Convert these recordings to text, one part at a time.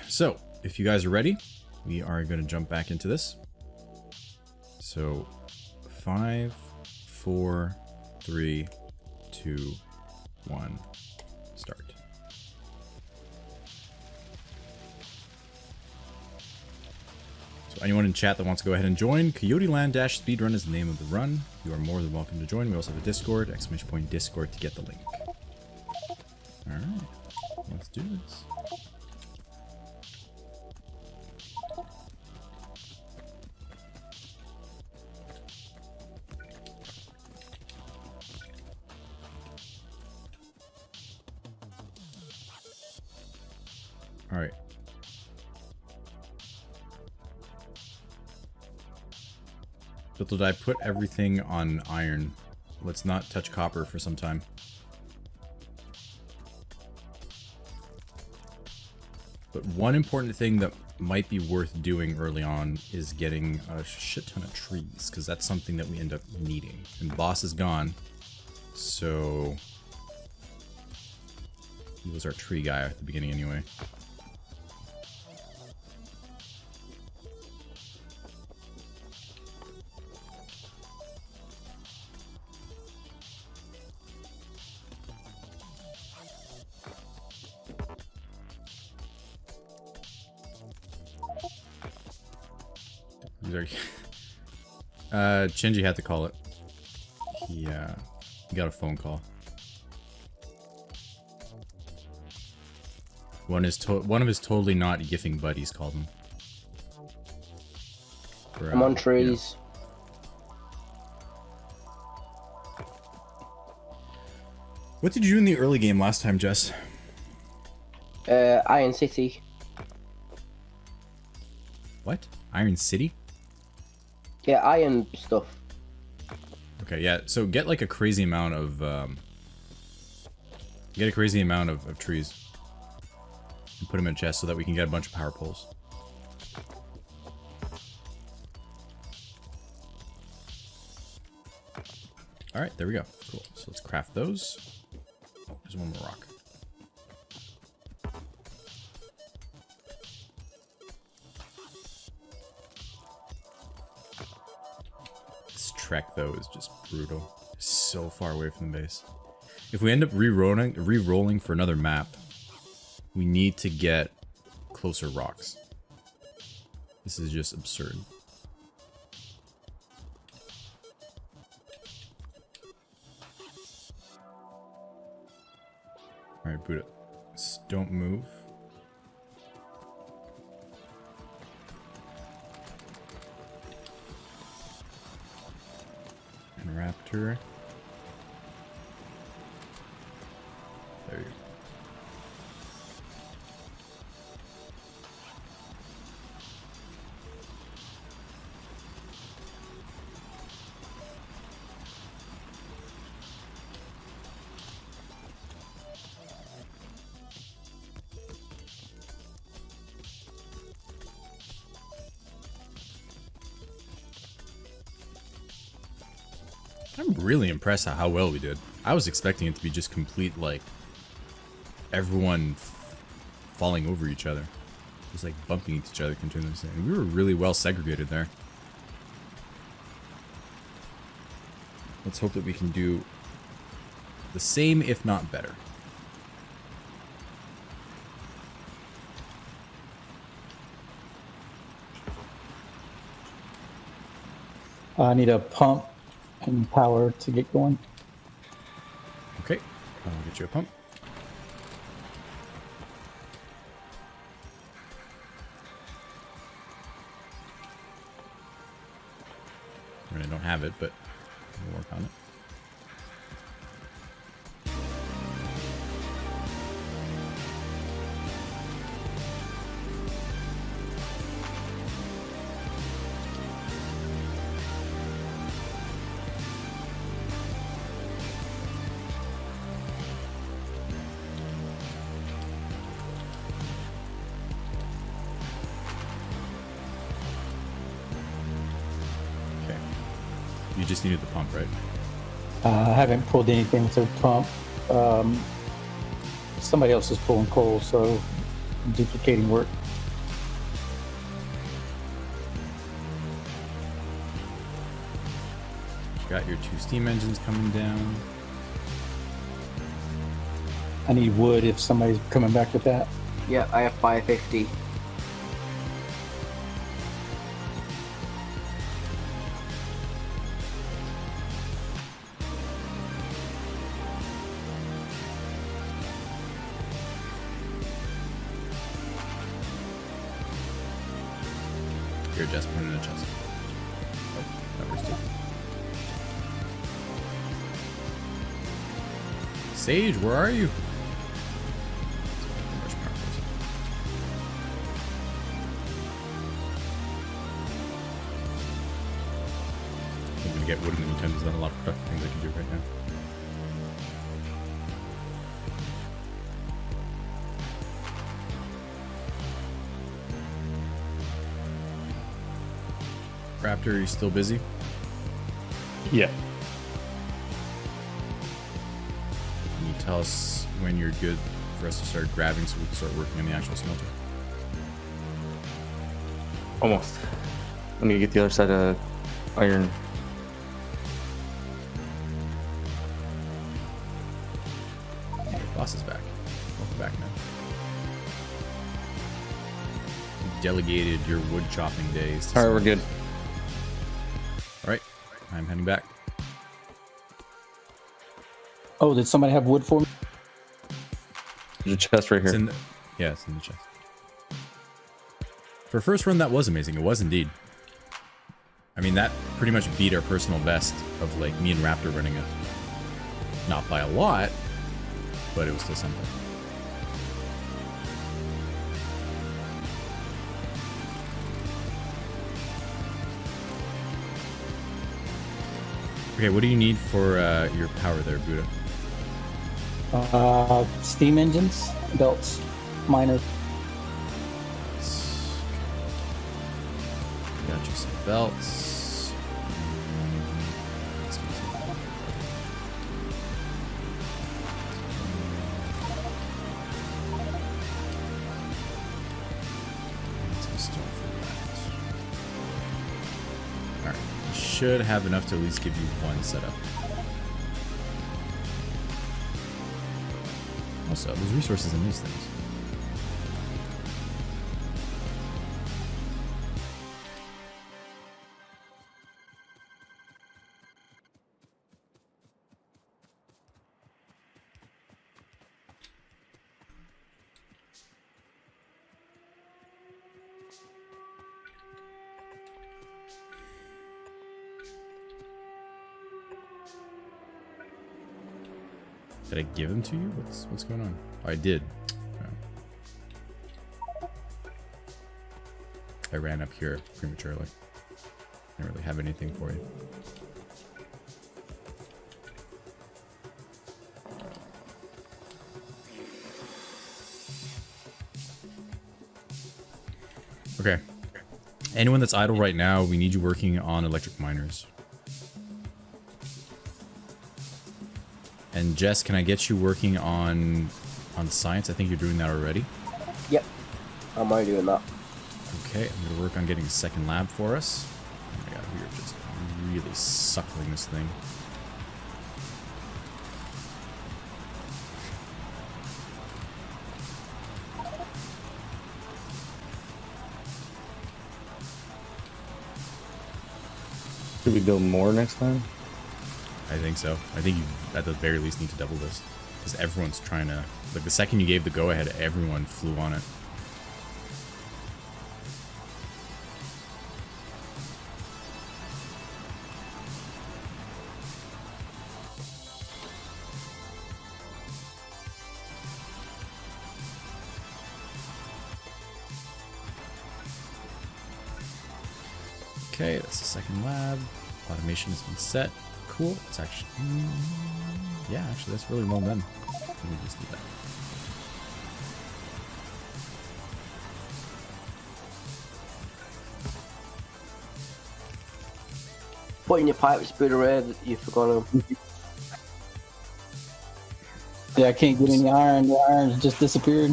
So, if you guys are ready, we are going to jump back into this. So, 5, 4, 3, 2, 1, start. So, anyone in chat that wants to go ahead and join, CoyoteLand-Speedrun is the name of the run. You are more than welcome to join. We also have a Discord, !Discord to get the link. Alright, let's do this. Alright. BuildOrDie, put everything on iron. Let's not touch copper for some time. But one important thing that might be worth doing early on is getting a shit ton of trees, because that's something that we end up needing. And Boss is gone, so he was our tree guy at the beginning anyway. Shinji had to call it. He got a phone call. One of his totally not gifting buddies called him. I'm on trees. Yeah. What did you do in the early game last time, Jess? Iron City. What? Iron City? Yeah, iron stuff. Okay, yeah, so get like a crazy amount of trees and put them in a chest so that we can get a bunch of power poles. Alright, there we go. Cool. So let's craft those. Oh, there's one more rock. Trek though is just brutal. It's so far away from the base. If we end up re-rolling for another map, we need to get closer rocks. This is just absurd. Alright, Buddha. Don't move. Raptor. There you go. I'm really impressed at how well we did. I was expecting it to be just complete, like, everyone falling over each other. Just like bumping into each other continuously. And we were really well segregated there. Let's hope that we can do the same, if not better. I need a pump and power to get going. Okay, I'll get you a pump. I really don't have it, but we'll work on it. You just needed the pump, right? I haven't pulled anything to pump. Somebody else is pulling coal, so duplicating work. Got your 2 steam engines coming down. I need wood if somebody's coming back with that. Yeah, I have 550. Here, Jess, put it in a chest. Oh, that works too. Sage, where are you? I'm gonna get wood in the meantime. There's not a lot of productive things I can do right now. Raptor, are you still busy? Yeah. Can you tell us when you're good for us to start grabbing so we can start working on the actual smelter? Almost. Let me get the other side of iron. Hey, boss is back. Welcome back, man. You delegated your wood chopping days. To Alright, we're good. Alright, I'm heading back. Oh, did somebody have wood for me? There's a chest right It's here. in the, yeah, it's in the chest. For first run, that was amazing. It was indeed. I mean, that pretty much beat our personal best of like me and Raptor running it. Not by a lot, but it was still something. Okay, what do you need for your power there, Buddha? Steam engines, belts, miners. Got you some belts. Some stone for that. Alright, you should have enough to at least give you one setup. Also, there's resources in these things. Did I give them to you? What's going on? Oh, I did. Oh. I ran up here prematurely. Didn't really have anything for you. Okay. Anyone that's idle right now, we need you working on electric miners. And Jess, can I get you working on science? I think you're doing that already. Yep, I'm already doing that. Okay, I'm going to work on getting a second lab for us. Oh my god, we are just really suckling this thing. Should we build more next time? I think so. I think you, at the very least, need to double this. Because everyone's trying to... Like, the second you gave the go-ahead, everyone flew on it. Okay, that's the second lab. Automation has been set. Cool. It's actually... yeah, actually, that's really well done. Let me just do that. Put in your pipes, Budoray, that you forgot them. Yeah, I can't get any iron. The iron just disappeared.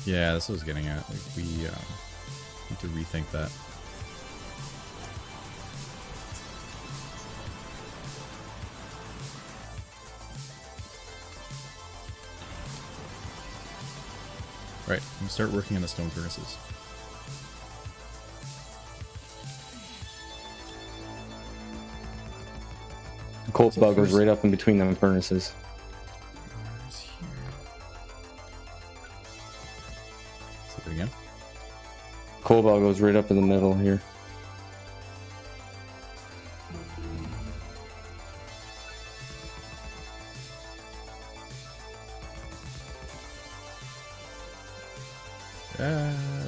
Yeah, that's what I was getting at. Like, we need to rethink that. Right, we start working on the stone furnaces. The coal bug goes right up in between them furnaces. Where's here? Say it again. Coal bug goes right up in the middle here.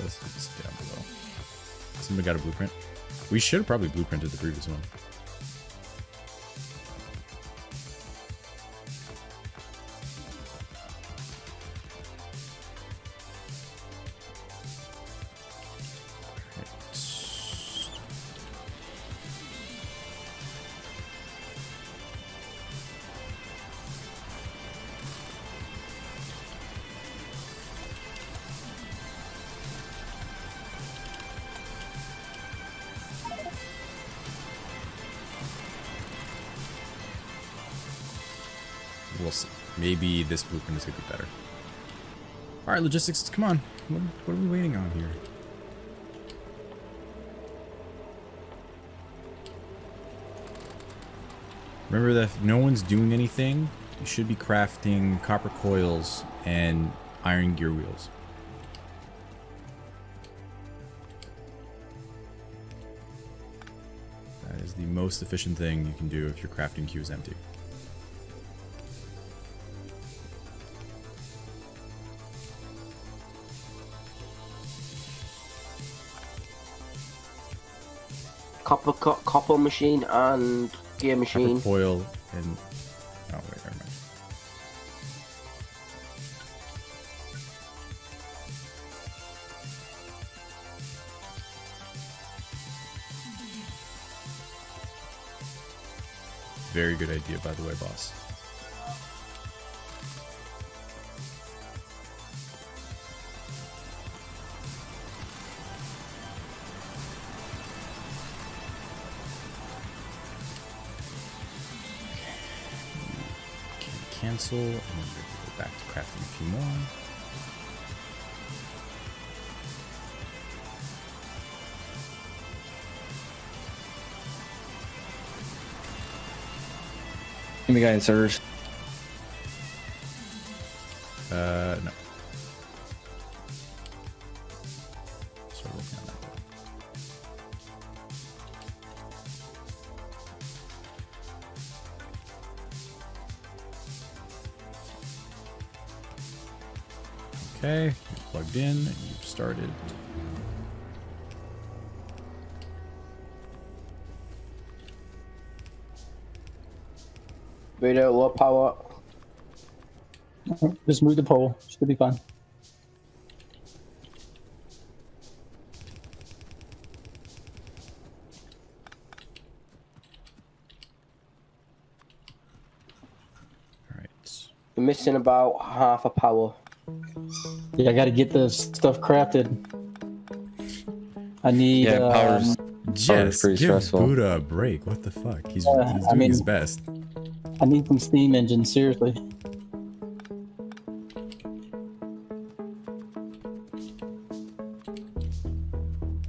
Let's do this down below. Somebody got a blueprint. We should have probably blueprinted the previous one. We'll see. Maybe this blueprint is going to be better. Alright, logistics, come on. What are we waiting on here? Remember that if no one's doing anything, you should be crafting copper coils and iron gear wheels. That is the most efficient thing you can do if your crafting queue is empty. Copper machine and gear machine. Copper coil and... Oh, wait, never mind. Very good idea, by the way, boss. Cancel, and then we're going to go back to crafting a few more. Give me guy inserters. No. Start working on that. Okay, you're plugged in, and you've started. Video low power. Just move the pole. Should be fine. Alright. You're missing about half a power. Yeah, I got to get the stuff crafted. I need. Yeah, power's Jess, pretty give stressful. Buddha a break. What the fuck? He's I doing mean- his best. I need some steam engines. Seriously.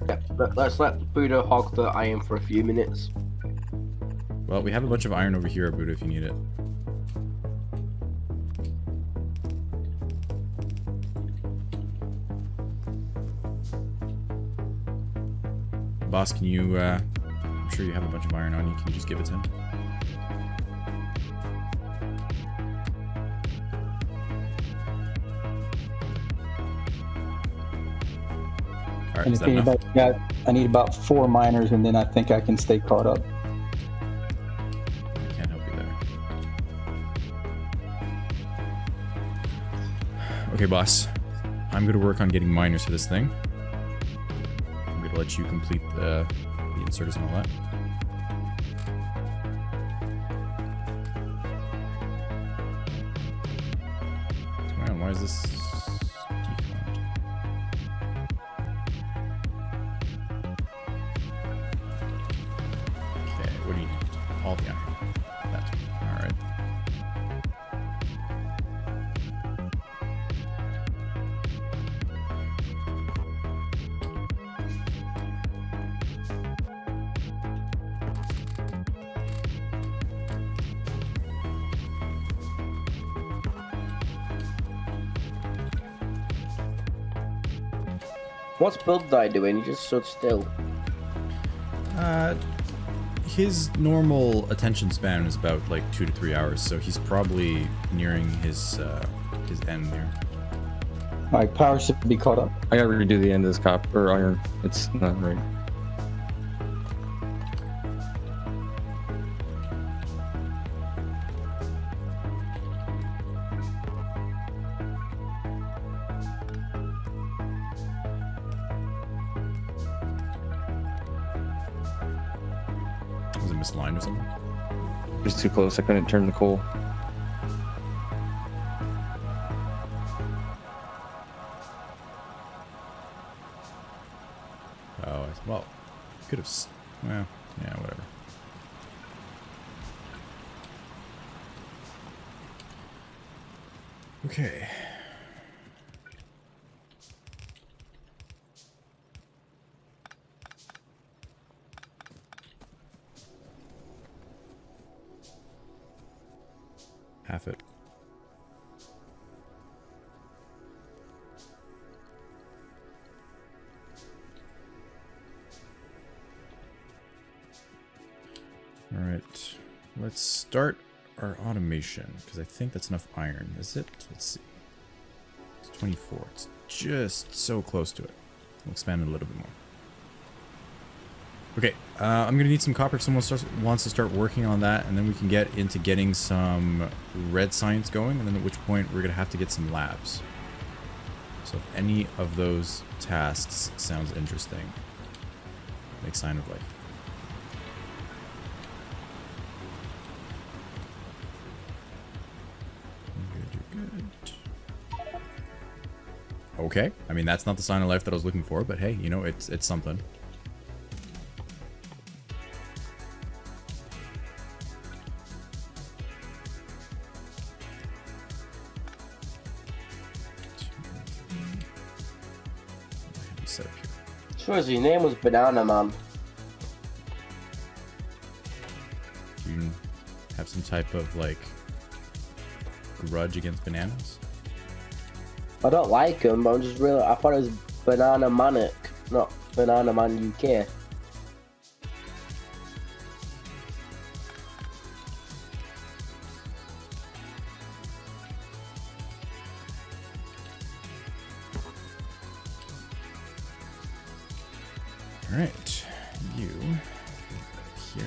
Yeah, let's let Buddha hog the iron for a few minutes. Well, we have a bunch of iron over here, Buddha, if you need it. Boss, can you, I'm sure you have a bunch of iron on you. Can you just give it to him? Alright, And is if that enough? anybody got, I need about 4 miners, and then I think I can stay caught up. Can't help you there. Okay, boss. I'm gonna work on getting miners for this thing. I'm gonna let you complete the inserters and all that. What's going on? Why is this default? What's BuildOrDie doing? He just stood still. His normal attention span is about like 2 to 3 hours, so he's probably nearing his end there. My power should be caught up. I gotta redo the end of this copper or iron. It's not right. Was it misaligned or something? Just too close. I couldn't turn the coal. Oh, well, could have. Well, yeah, whatever. Okay. Half it. All right, let's start our automation because I think that's enough iron. Is it? Let's see. It's 24. It's just so close to it. We'll expand it a little bit more. Okay, I'm gonna need some copper if someone wants to start working on that, and then we can get into getting some red science going, and then at which point we're gonna have to get some labs. So if any of those tasks sounds interesting, make sign of life. Good. Okay, I mean that's not the sign of life that I was looking for, but hey, you know, it's something. Set up here. Sure, his name was Banana Man. Do you have some type of like grudge against bananas? I don't like him, but I'm just really. I thought it was Banana Manic, not Banana Man UK. All right, you here.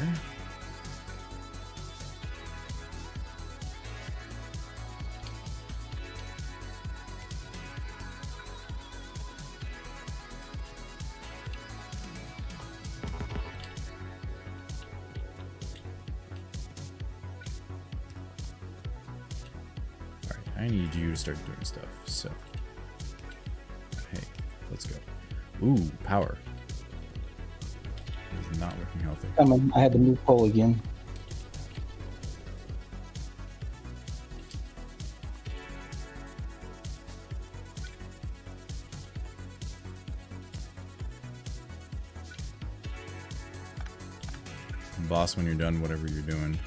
All right, I need you to start doing stuff. So, hey, let's go. Ooh, power. It's not looking healthy. I had to move pole again. Boss, when you're done, whatever you're doing,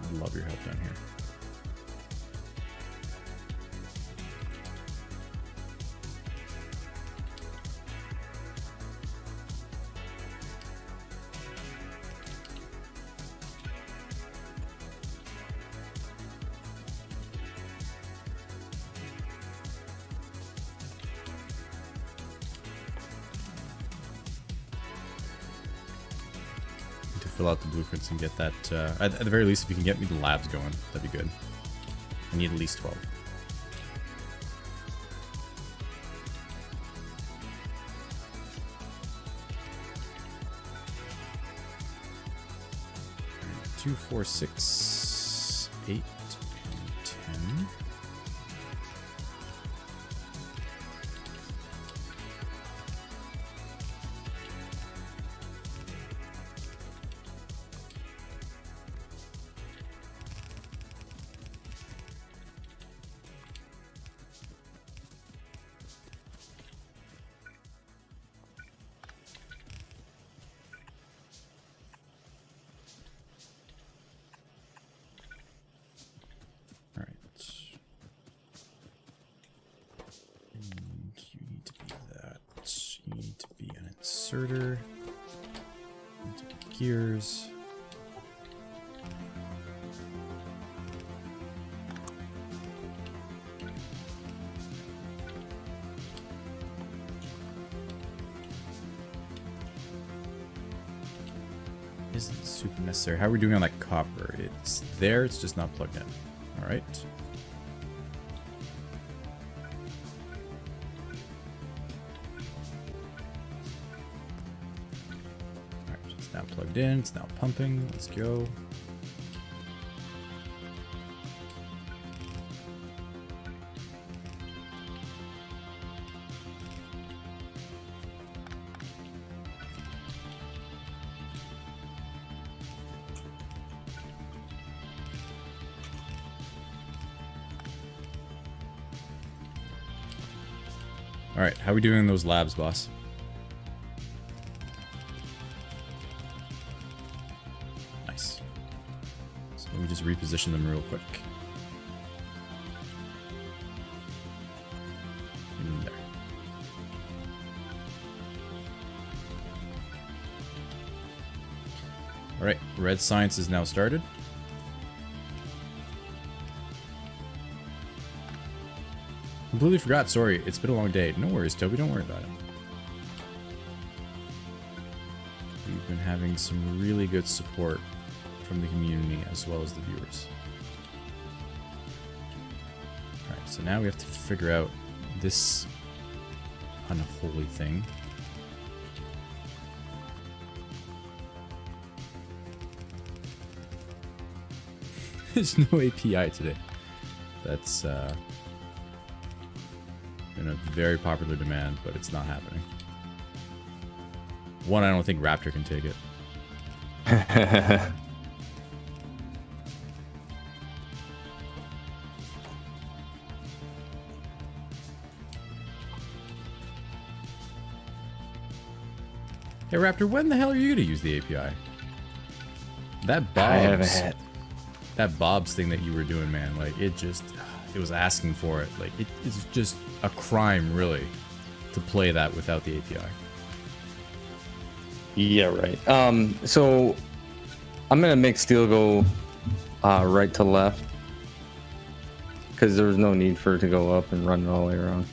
I love your help down here. Fill out the blueprints and get that, at the very least, if you can get me the labs going, that'd be good. I need at least 12. Right, 2, 4, 6, 8, and 10. inserter. Gears. Isn't super necessary. How are we doing on that copper? It's there, it's just not plugged in. Alright. Alright, it's now plugged in, it's now pumping. Let's go. Alright, how are we doing in those labs, boss? Nice. So let me just reposition them real quick. In there. Alright, red science is now started. Completely forgot, sorry. It's been a long day. No worries, Toby. Don't worry about it. We've been having some really good support from the community as well as the viewers. Alright, so now we have to figure out this unholy thing. There's no API today. That's, been a very popular demand, but it's not happening. One, I don't think Raptor can take it. Hey Raptor, when the hell are you gonna use the API? That Bob's thing that you were doing, man, like it was asking for it. Like it's just a crime, really, to play that without the API. Yeah, right. So I'm gonna make steel go right to left because there's no need for it to go up and run it all the way around.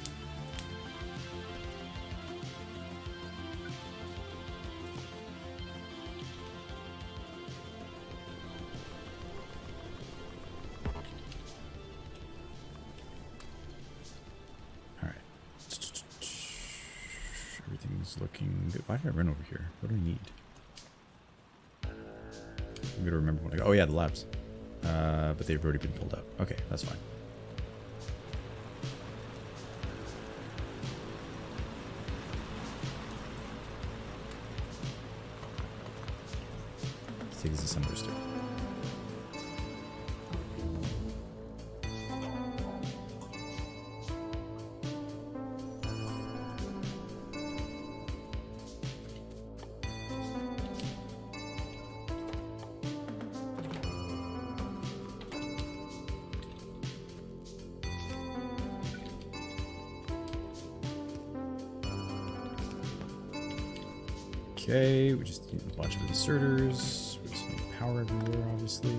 Looking good. Why did I run over here? What do I need? I'm gonna remember when I go. Oh yeah, the labs. But they've already been pulled out. Okay, that's fine. Let's take this understood. Okay, we just need a bunch of inserters. We just need power everywhere, obviously.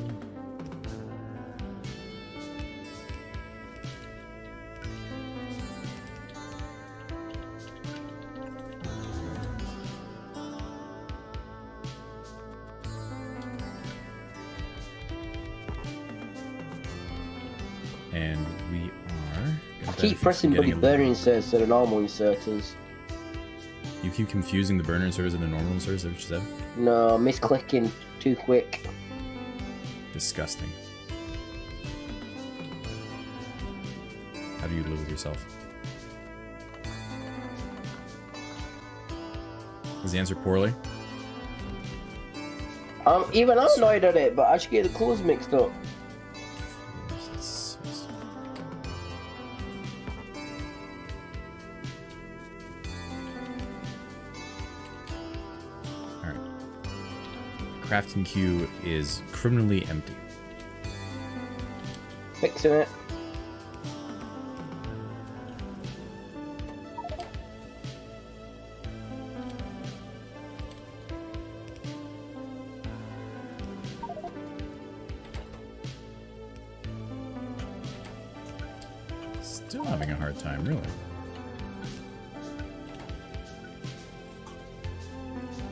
And we are... Keep pressing bloody burner inserts instead of normal inserters. You keep confusing the burner inserters and the normal inserters, is that what you said? No, misclicking too quick. Disgusting. How do you live with yourself? Is the answer poorly? Even I'm annoyed at it, but I should get the colours mixed up. Crafting queue is criminally empty. Fixing it. Still having a hard time, really.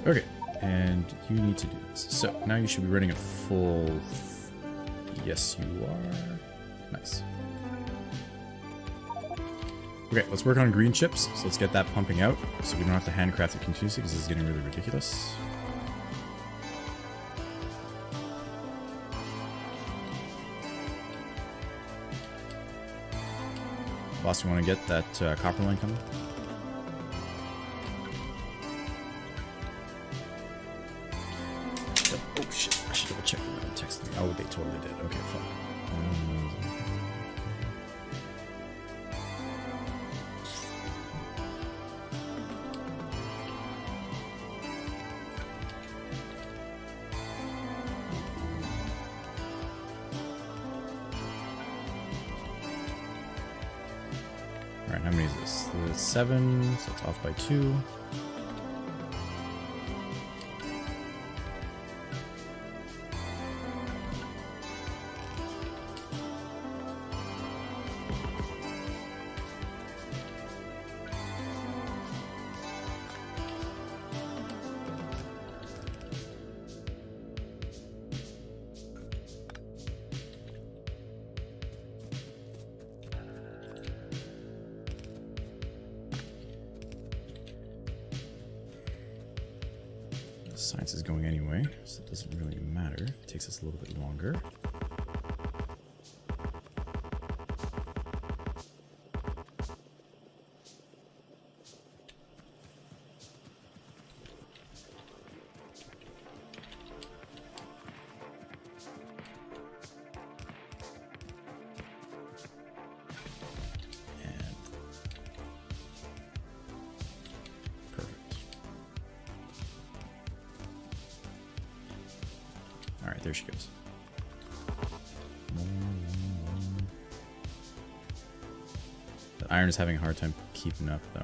Okay, and you need to do this. So now you should be running at full. Yes, you are. Nice. Okay, let's work on green chips. So let's get that pumping out so we don't have to handcraft it continuously because this is getting really ridiculous. Boss, you want to get that copper line coming? Oh shit, I should double check them out texting. Oh, they totally did. Okay, fuck. Alright, how many is this? There's 7, so it's off by 2. Science is going anyway, so it doesn't really matter. It takes us a little bit longer. Alright, there she goes. The iron is having a hard time keeping up, though.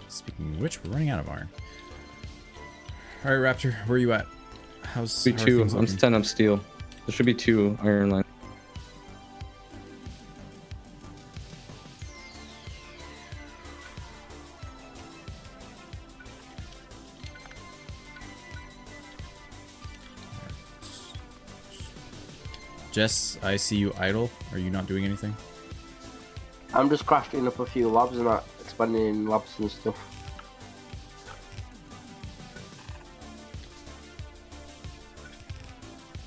Speaking of which, we're running out of iron. Alright, Raptor, where are you at? How's Be 2. I'm setting up steel. There should be 2 iron lines. Jess, I see you idle. Are you not doing anything? I'm just crafting up a few labs and that, expanding labs and stuff.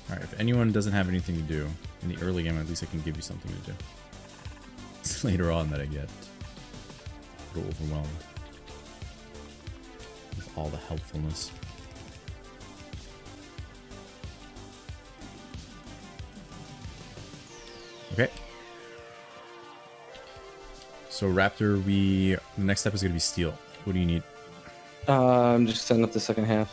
Alright, if anyone doesn't have anything to do in the early game, at least I can give you something to do. It's later on that I get a little overwhelmed with all the helpfulness. Okay. So Raptor, the next step is going to be steel. What do you need? I'm just setting up the second half.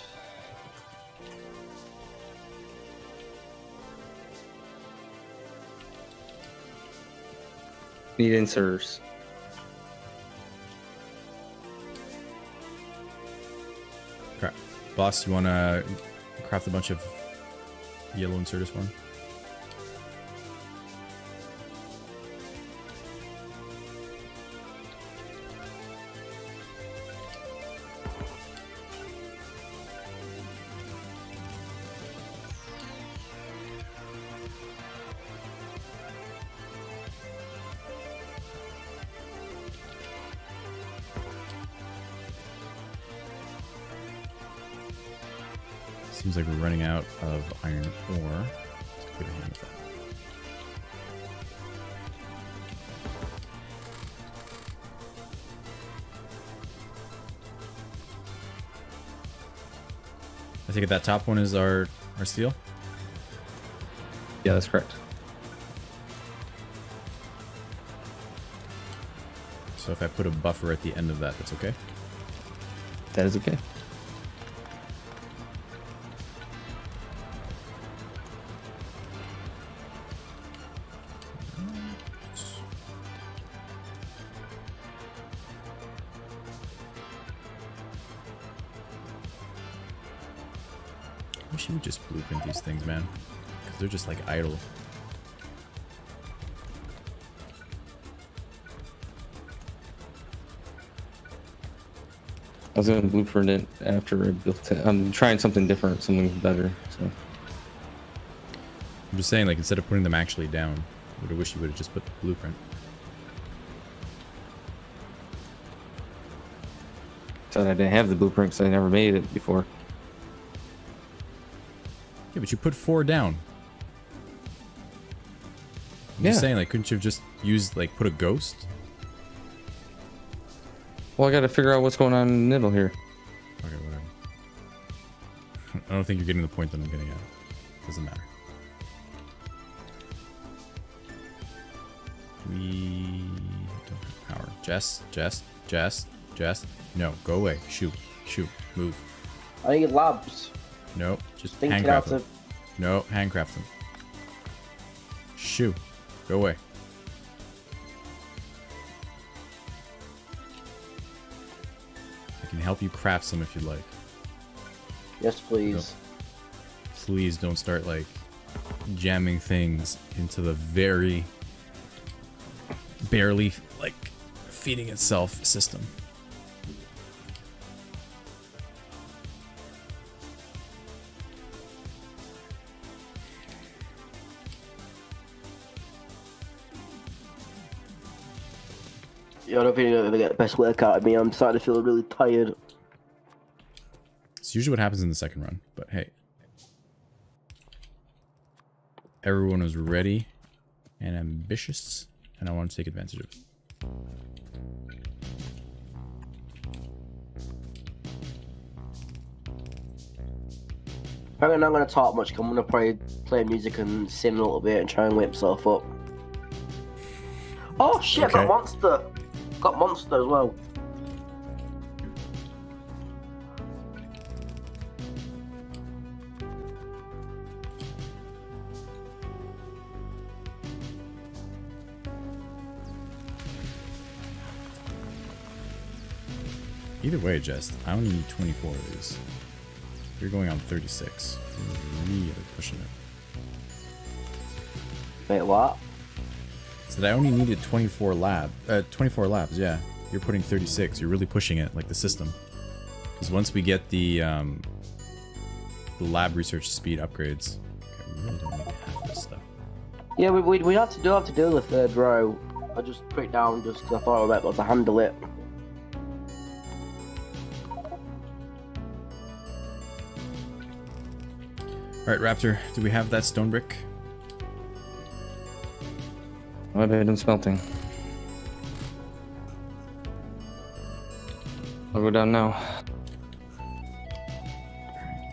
Need inserters. Crap. Boss, you want to craft a bunch of yellow inserters for him? Seems like we're running out of iron ore. Let's get a hand with that. I think that top one is our steel. Yeah, that's correct. So if I put a buffer at the end of that, that's okay? That is okay. I wish you would just blueprint these things, man. Because they're just like idle. I was gonna blueprint it after I built it. I'm trying something different, something better. So I'm just saying, like, instead of putting them actually down, I would have wished you would have just put the blueprint. said I didn't have the blueprint because I never made it before. Yeah, but you put 4 down. I'm just saying, like, couldn't you have just used, like, put a ghost? Well, I gotta figure out what's going on in the middle here. Okay, whatever. I don't think you're getting the point that I'm getting at. Doesn't matter. We don't have power. Jess. No, go away. Shoot, move. I need labs. No, just Thinking handcraft out them. of. No, handcraft them. Shoo, go away. I can help you craft some if you'd like. Yes, please. Please don't start, like, jamming things into the very barely, like, feeding itself system. Yeah, I don't think you're gonna get the best work out of me. I'm starting to feel really tired. It's usually what happens in the second run, but hey. Everyone was ready and ambitious, and I want to take advantage of it. I'm not going to talk much, 'cause I'm going to probably play music and sim a little bit and try and whip myself up. Oh shit, Okay. got monster! Got monster as well. Either way, Jess, I only need 24 of these. You're going on 36. You're really pushing it. Wait, what? So that I only needed 24 labs, yeah. You're putting 36. You're really pushing it, like the system. Because once we get the lab research speed upgrades, okay, we really don't need half this stuff. Yeah, we have to do the third row. I just put it down just 'cause I thought I might be able to handle it. Alright, Raptor, do we have that stone brick? I've been smelting. I'll go down now.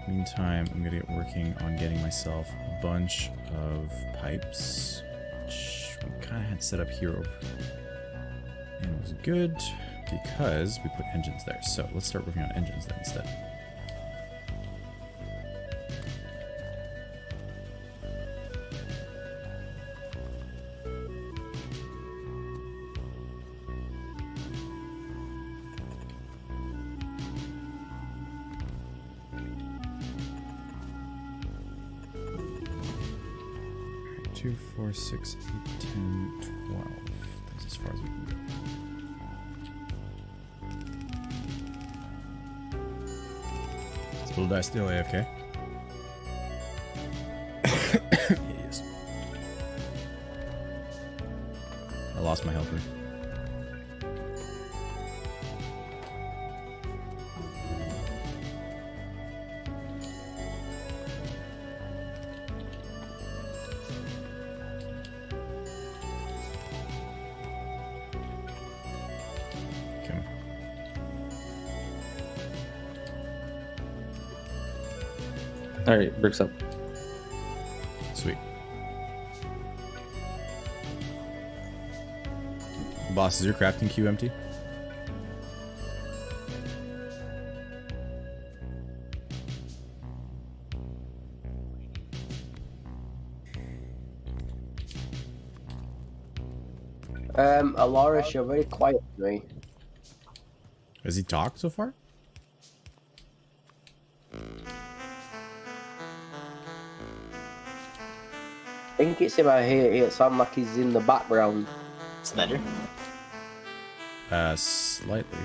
Meantime, I'm gonna get working on getting myself a bunch of pipes, which we kind of had set up here over. And it was good because we put engines there. So let's start working on engines then instead. Alright, 2, 4, 6, 8, 10, 12. That's as far as we can go. Is BuildOrDie still AFK? He is. I lost my helper. Come on. Alright, bricks up. Sweet. Boss, is your crafting queue empty? Alaris, you're very quiet to me. Has he talked so far? think it's him. I hear it sound like he's in the background. It's better. Slightly.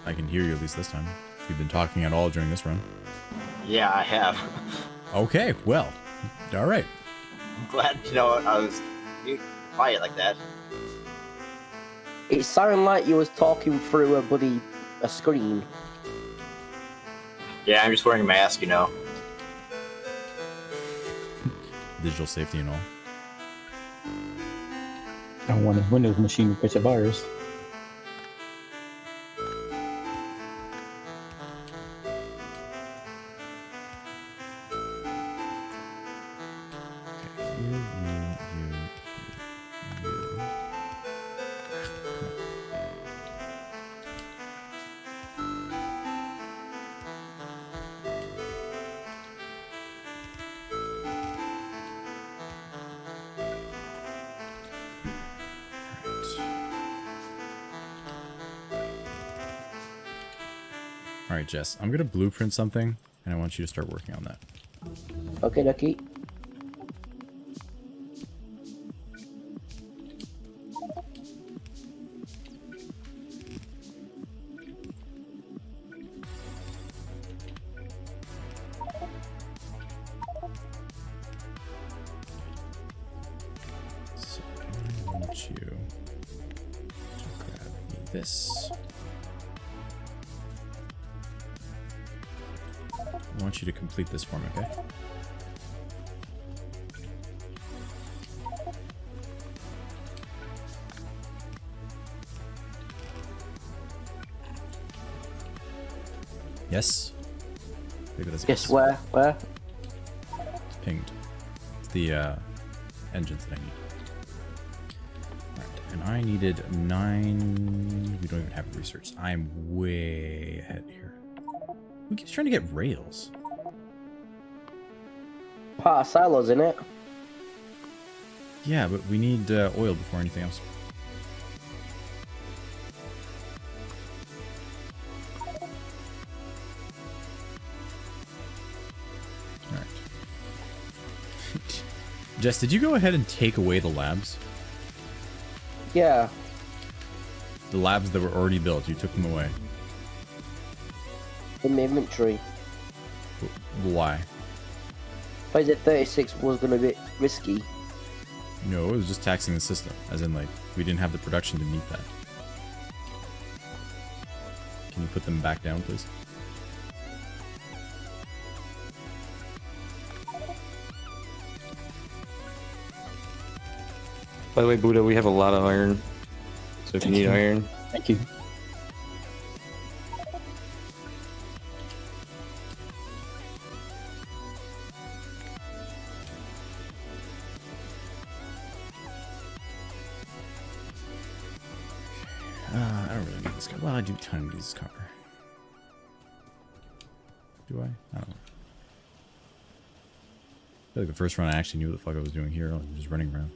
I can hear you at least this time. If you've been talking at all during this run. Yeah, I have. Okay, well, all right. I'm glad you know I was quiet like that. It sounded like you was talking through a screen. Yeah, I'm just wearing a mask, you know. Digital safety and all. I don't want a Windows machine to catch a virus. All right, Jess, I'm gonna blueprint something, and I want you to start working on that. Okay, Ducky. So I want you to grab me this. I want you to complete this for me, okay? Yes? Look at this. Yes, where? Where? It's pinged. It's the engines that I need. Alright, and I needed 9... We don't even have research. I'm way ahead here. Who keeps trying to get rails? Part of silos, in it. Yeah, but we need oil before anything else. Alright. Jess, did you go ahead and take away the labs? Yeah. The labs that were already built, you took them away. In my inventory. Why? I said 36 was going to be risky. No, it was just taxing the system. As in, like, we didn't have the production to meet that. Can you put them back down, please? By the way, Buddha, we have a lot of iron. So if you need iron, Thank you. I don't really need this copper. Well, I do kind of need this copper. Do I? I don't know. I feel like the first run I actually knew what the fuck I was doing here. I was just running around.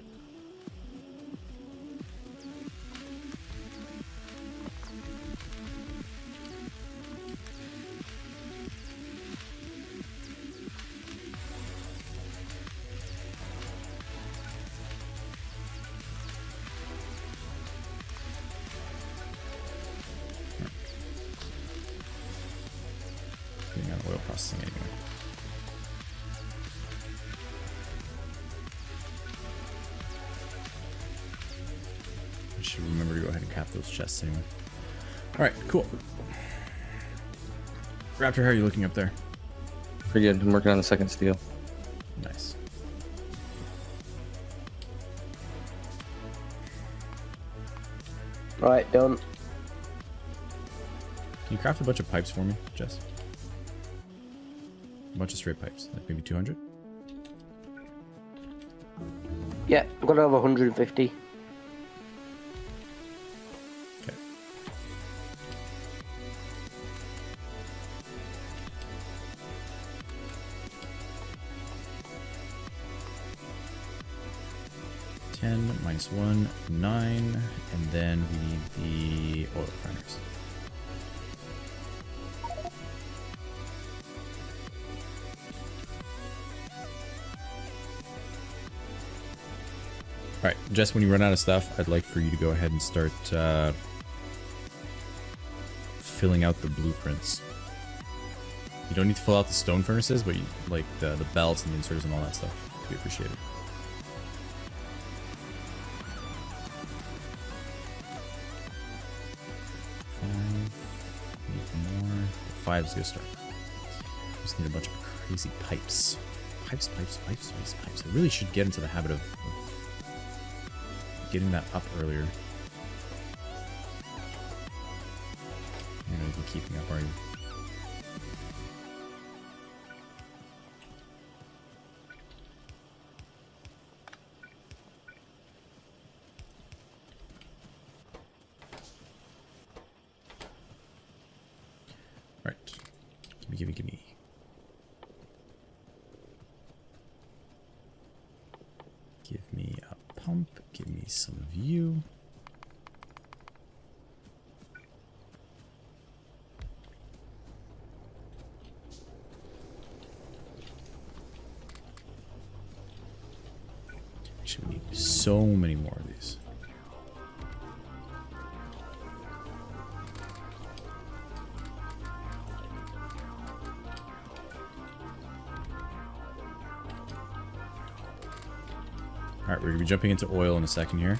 Getting out of oil processing anyway. I should remember to go ahead and cap those chests anyway. Alright, cool. Raptor, how are you looking up there? pretty good. I'm working on the second steel. Nice. Right, done. Can you craft a bunch of pipes for me, Jess? A bunch of straight pipes, like maybe 200? Yeah, I'm gonna have 150. Okay. -1, 9, and then we need the oil refiners. Alright, Jess, when you run out of stuff, I'd like for you to go ahead and start filling out the blueprints. You don't need to fill out the stone furnaces, but you, like the belts and the inserters and all that stuff. We appreciate it. Five is a good start. Just need a bunch of crazy pipes. Pipes. I really should get into the habit of getting that up earlier. You're not even keeping up, are you? Right. Gimme. Give me a pump. Give me some of you. Actually, we need so many more of these. Alright, we're going to be jumping into oil in a second here.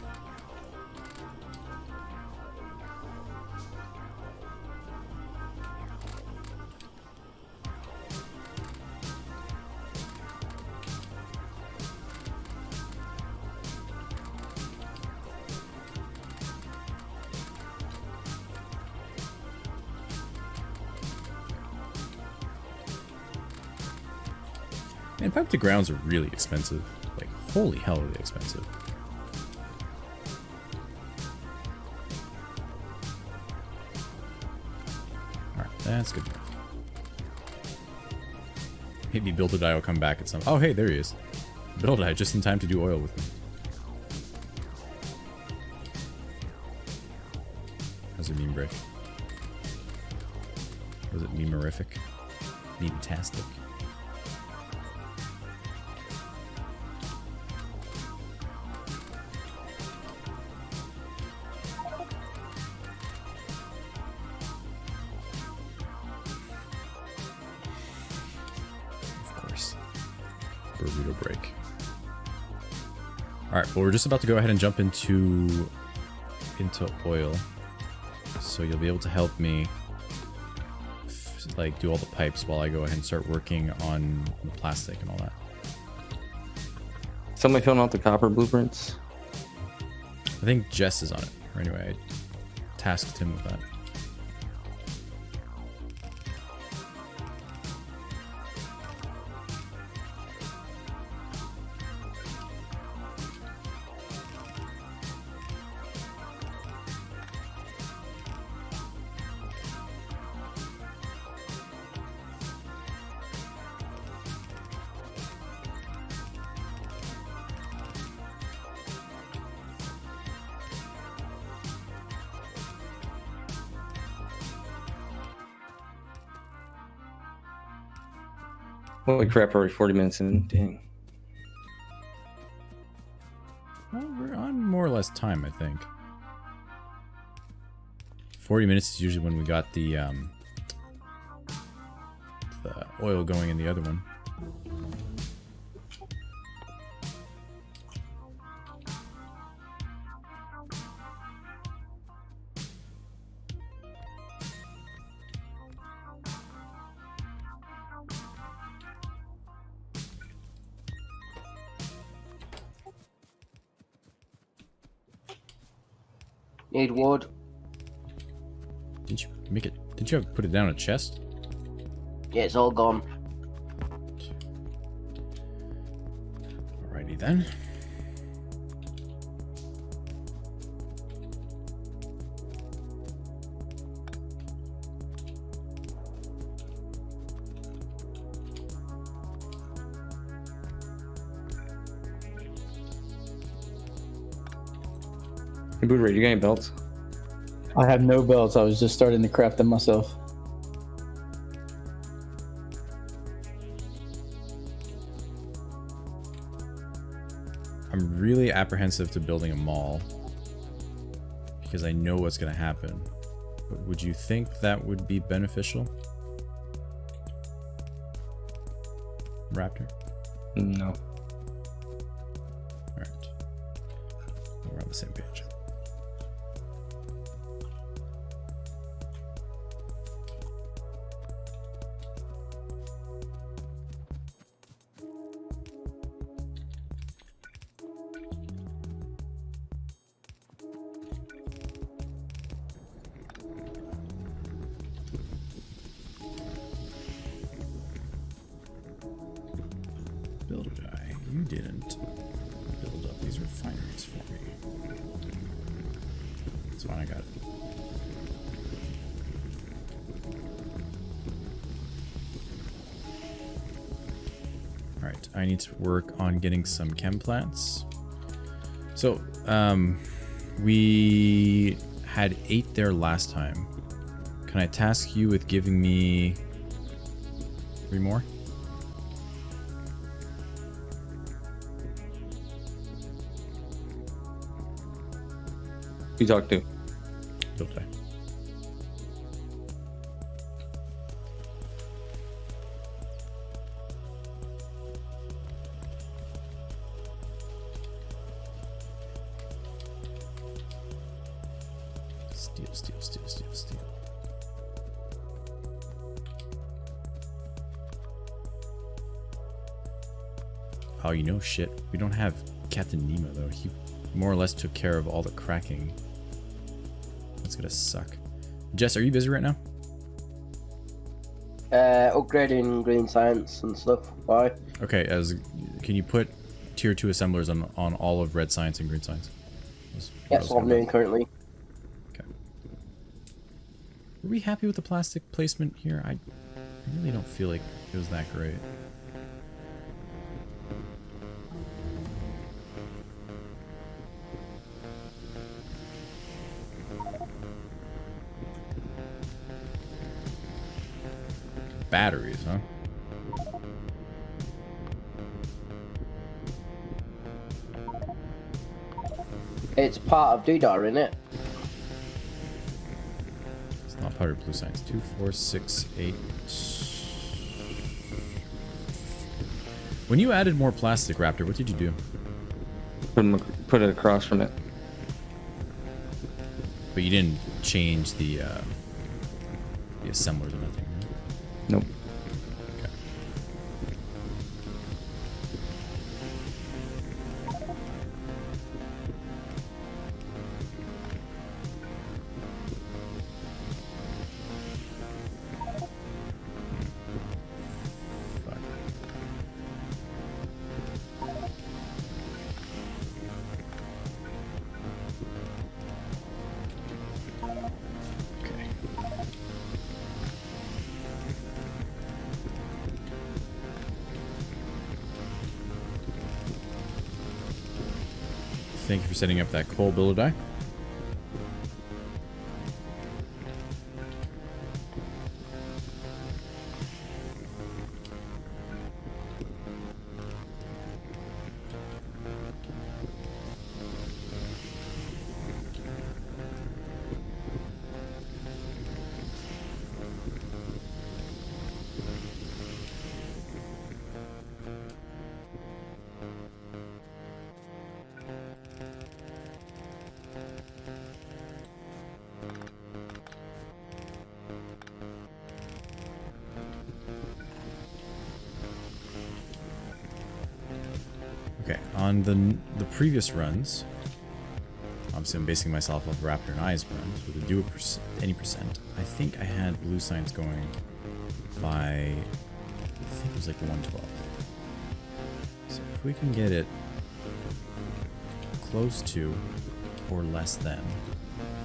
And pipe to grounds are really expensive. Like, holy hell are they expensive. Alright, that's good enough. Maybe BuildOrDie will come back at some... Oh, hey, there he is. BuildOrDie, just in time to do oil with me. How's it meme break? Was it memerific? Meme-tastic? Burrito break. Alright, well, we're just about to go ahead and jump into oil. So you'll be able to help me like do all the pipes while I go ahead and start working on the plastic and all that. Somebody filling out the copper blueprints? I think Jess is on it. Or anyway, I tasked him with that. Holy crap, already 40 minutes in. Dang. Well, we're on more or less time, I think. 40 minutes is usually when we got the oil going in the other one. Need wood. Didn't you make it? Didn't you have put it down a chest? Yeah, it's all gone. Alrighty then. Hey, Budoray, you got any belts? I have no belts. I was just starting to craft them myself. I'm really apprehensive to building a mall because I know what's going to happen. But would you think that would be beneficial? Raptor? No. Alright. We're on the same page. BuildOrDie, you didn't build up these refineries for me. That's fine, I got it. Alright, I need to work on getting some chem plants. So, we had 8 there last time. Can I task you with giving me 3 more? You talk to. BuildOrDie. Steel. Oh, you know shit. We don't have Captain Nemo though. He more or less took care of all the cracking. That's gonna suck. Jess, are you busy right now? Upgrading green science and stuff. Why? Okay, can you put tier 2 assemblers on all of red science and green science? That's what I'm doing currently. Okay. Are we happy with the plastic placement here? I really don't feel like it was that great. Batteries, huh? It's part of Dudar, isn't it? It's not part of blue science. 2, 4, 6, 8. When you added more plastic, Raptor, what did you do? Put it across from it. But you didn't change the assemblers or nothing, right? Nope. Okay. Fuck. Okay. Thank you for setting up that coal BuildOrDie. Okay, on the previous runs, obviously I'm basing myself off Raptor and I's runs, but to do any percent, I think I had blue science going by, I think it was like 112. So if we can get it close to or less than,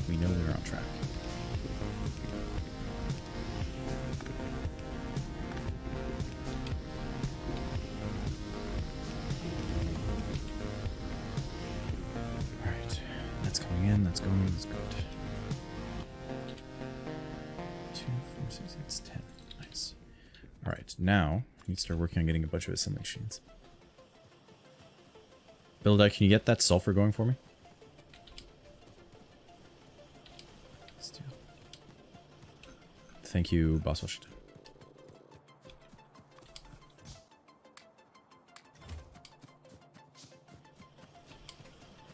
we know they're on track. Alright, that's coming in, that's going, that's good. 2, 4, 6, 8, 10. Nice. Alright, now we need to start working on getting a bunch of assembly machines. BuildOrDie, can you get that sulfur going for me? Steel. Thank you, BossWashington.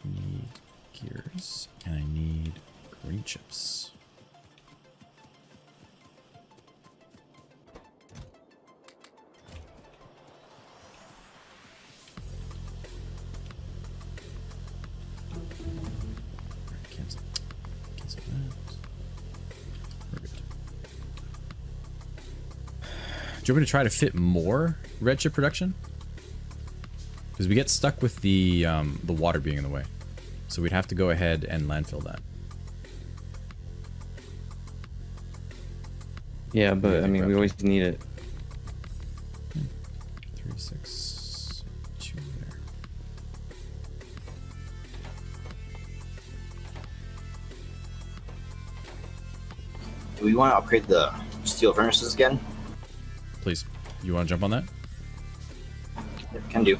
Need gears, and I need green chips. Cancel. Cancel that. We're good. Do you want me to try to fit more red chip production? Because we get stuck with the water being in the way. So we'd have to go ahead and landfill that. Yeah, but I mean, we always need it. 3, 6, 2 there. Do we want to upgrade the steel furnaces again? Please, you want to jump on that? Yeah, can do.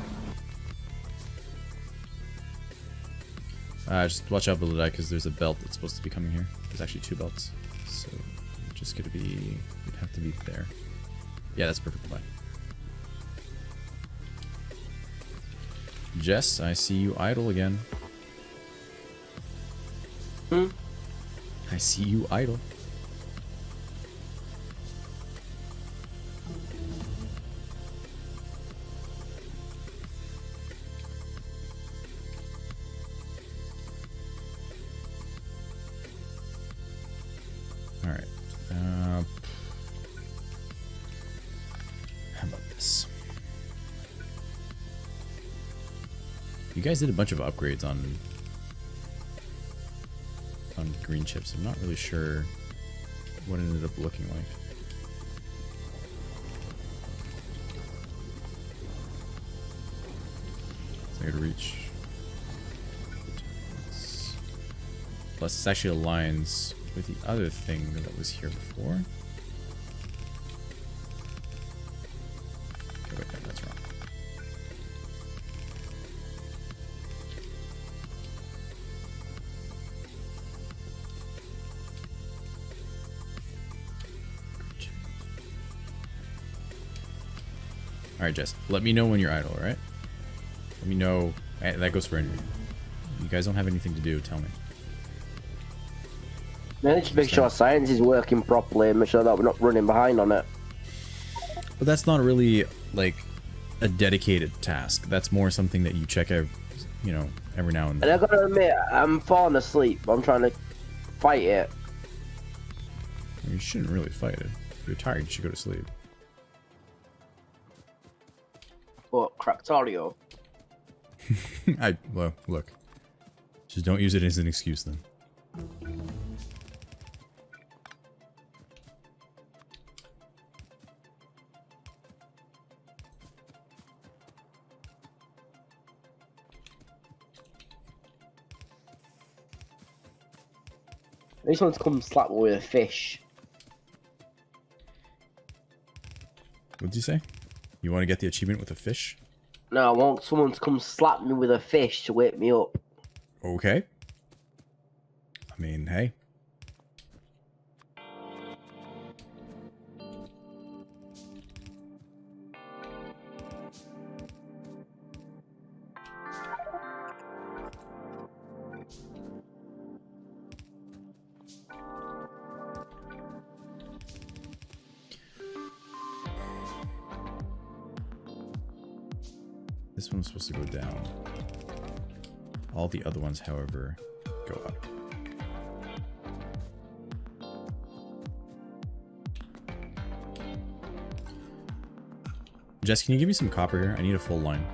Just watch out below that because there's a belt that's supposed to be coming here. There's actually 2 belts. So we're just gonna be, we'd have to be there. Yeah, that's perfectly fine. Jess, I see you idle again. Hmm? I see you idle. Alright. How about this? You guys did a bunch of upgrades on green chips. I'm not really sure what it ended up looking like. So I could reach. Plus, this actually aligns with the other thing that was here before. Okay, wait, that's wrong. Alright, Jess, let me know when you're idle, alright? Let me know. That goes for anything. You guys don't have anything to do, tell me. Manage to make sure science is working properly and make sure that we're not running behind on it. But that's not really, like, a dedicated task. That's more something that you check out, you know, every now and And I then. gotta admit, I'm falling asleep. I'm trying to fight it. You shouldn't really fight it. If you're tired, you should go to sleep. But Cractorio. Well, look. Just don't use it as an excuse then. This one's come slap me with a fish. What did you say? You want to get the achievement with a fish? No, I want someone to come slap me with a fish to wake me up. Okay. I mean, hey. This one's supposed to go down. All the other ones, however, go up. Jess, can you give me some copper here? I need a full line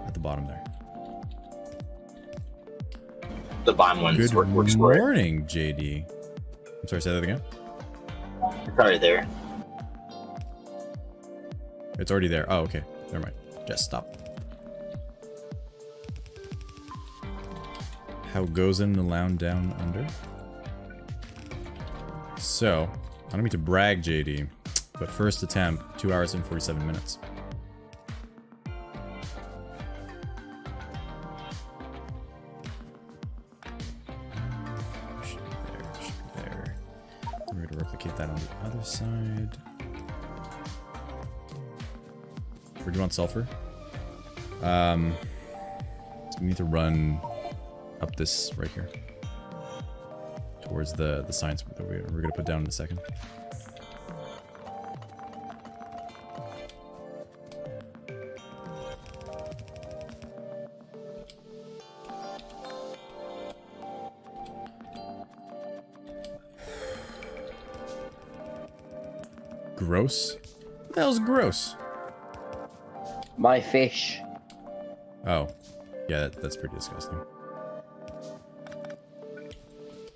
at the bottom there. The bottom ones Good works for it. morning, JD. I'm sorry, say that again? It's already there. It's already there. Oh, okay. Never mind. Just stop. How goes in the lounge down under? So, I don't mean to brag, JD, but first attempt, 2 hours and 47 minutes. Other side. Where do you want sulfur? So we need to run up this right here. Towards the science that we're going to put down in a second. Gross? What the hell's gross? My fish. Oh. Yeah, that's pretty disgusting.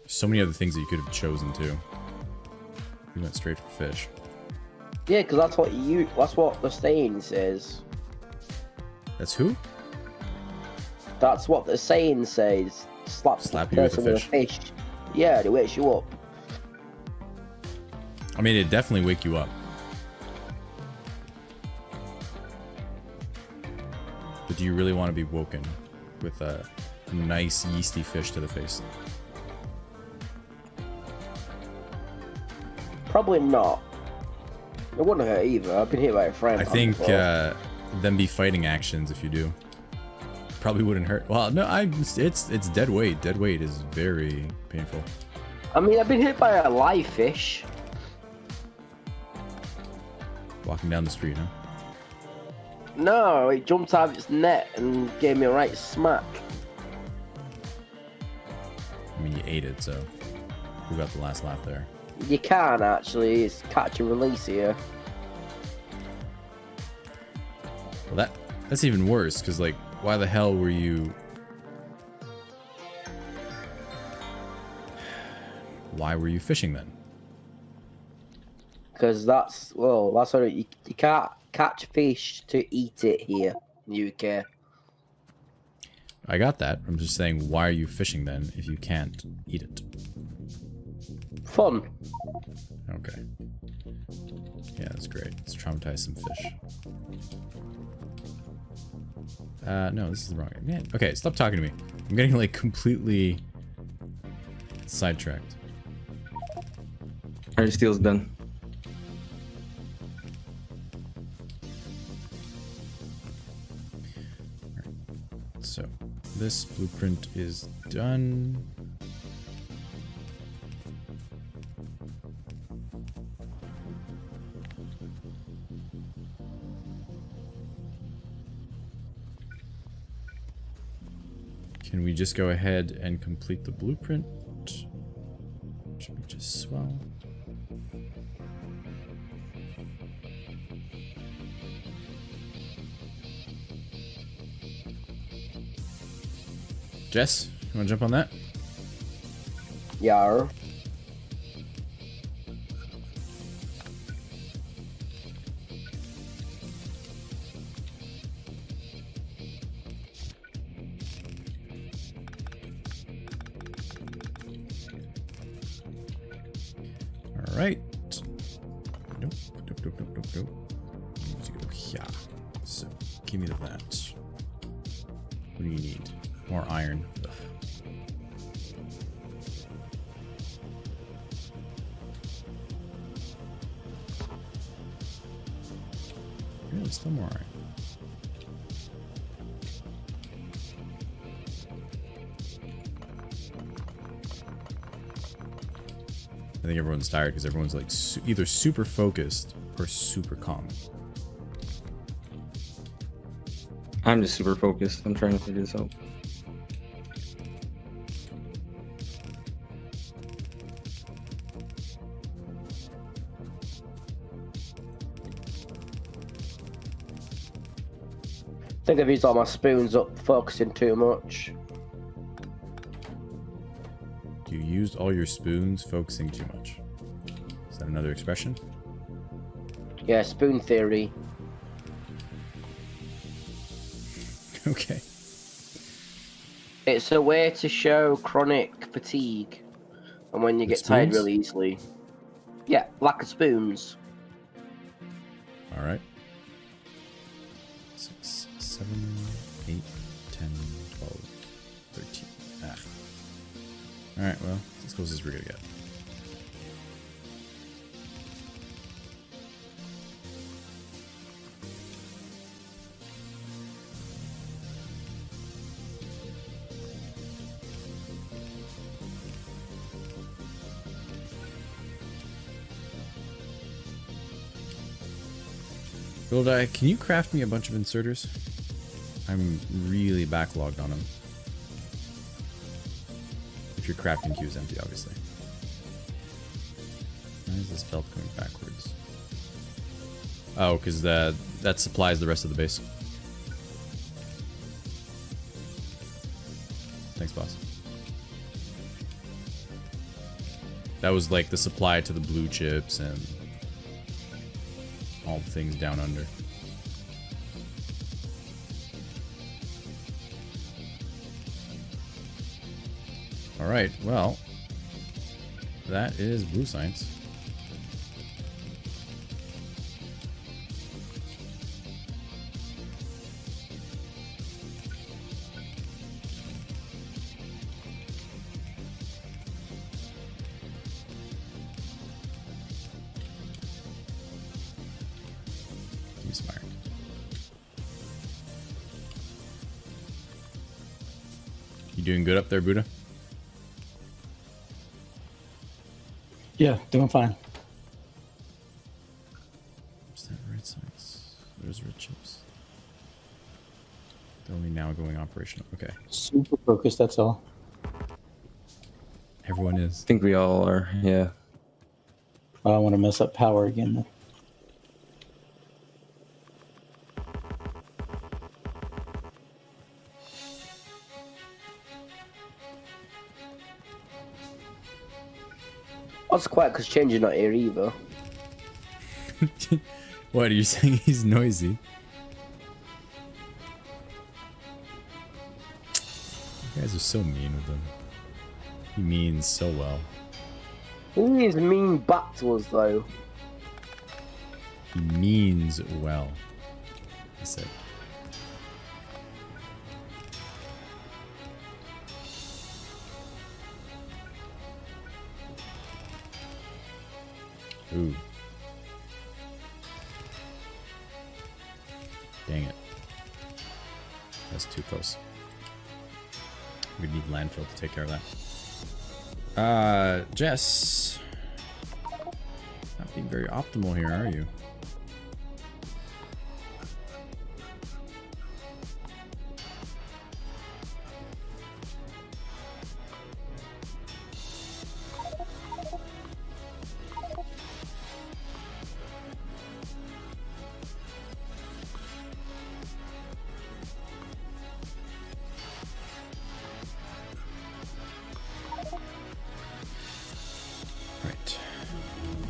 So many other things that you could have chosen too. You went straight for fish. Yeah, because that's what the saying says. That's who? That's what the saying says. Slap you with a fish. Yeah, it wakes you up. I mean, it'd definitely wake you up. But do you really want to be woken with a nice yeasty fish to the face? Probably not. It wouldn't hurt either. I've been hit by a friend. I think them be fighting actions if you do. Probably wouldn't hurt. Well, no, it's dead weight. Dead weight is very painful. I mean, I've been hit by a live fish. Walking down the street, huh? No, it jumped out of its net and gave me a right smack. I mean, you ate it, so who got the last laugh there? You can actually. It's catch and release here. Well, that's even worse, because, like, why the hell were you... Why were you fishing then? Because that's what you can't catch fish to eat it here in the UK. I got that. I'm just saying, why are you fishing then if you can't eat it? Fun. Okay. Yeah, that's great. Let's traumatize some fish. No, this is the wrong way. Man, okay, stop talking to me. I'm getting, like, completely sidetracked. Alright, steel's done. So, this blueprint is done. Can we just go ahead and complete the blueprint? Should be just swell. Jess, you want to jump on that? Yar. All right. Nope. Need to go here. So, give me that. What do you need? More iron. Ugh. Really, still more iron. I think everyone's tired because everyone's like either super focused or super calm. I'm just super focused. I'm trying to figure this out. I think I've used all my spoons up focusing too much. You used all your spoons focusing too much. Is that another expression? Yeah, spoon theory. Okay. It's a way to show chronic fatigue and when you With get tired spoons? really easily. Yeah, lack of spoons. All right. 6, 7, 8, 10, 12, 13. Ah. All right. Well, as close as we're gonna get. BuildOrDie, can you craft me a bunch of inserters? I'm really backlogged on them. If your crafting queue is empty, obviously. Why is this belt going backwards? Oh, because that supplies the rest of the base. Thanks, boss. That was like the supply to the blue chips and all the things down under. Alright, well, that is blue science. Be smart. You doing good up there, Buddha? Yeah, doing fine. Is that red science? There's red chips. They're only now going operational. Okay. Super focused, that's all. Everyone is. I think we all are. Yeah. I don't want to mess up power again, though. That's quiet because Change's not here either. What, are you saying he's noisy? You guys are so mean with him. He means so well. He is mean back to us though. He means well. I said. Ooh. Dang it. That's too close. We need landfill to take care of that. Jess. Not being very optimal here, are you?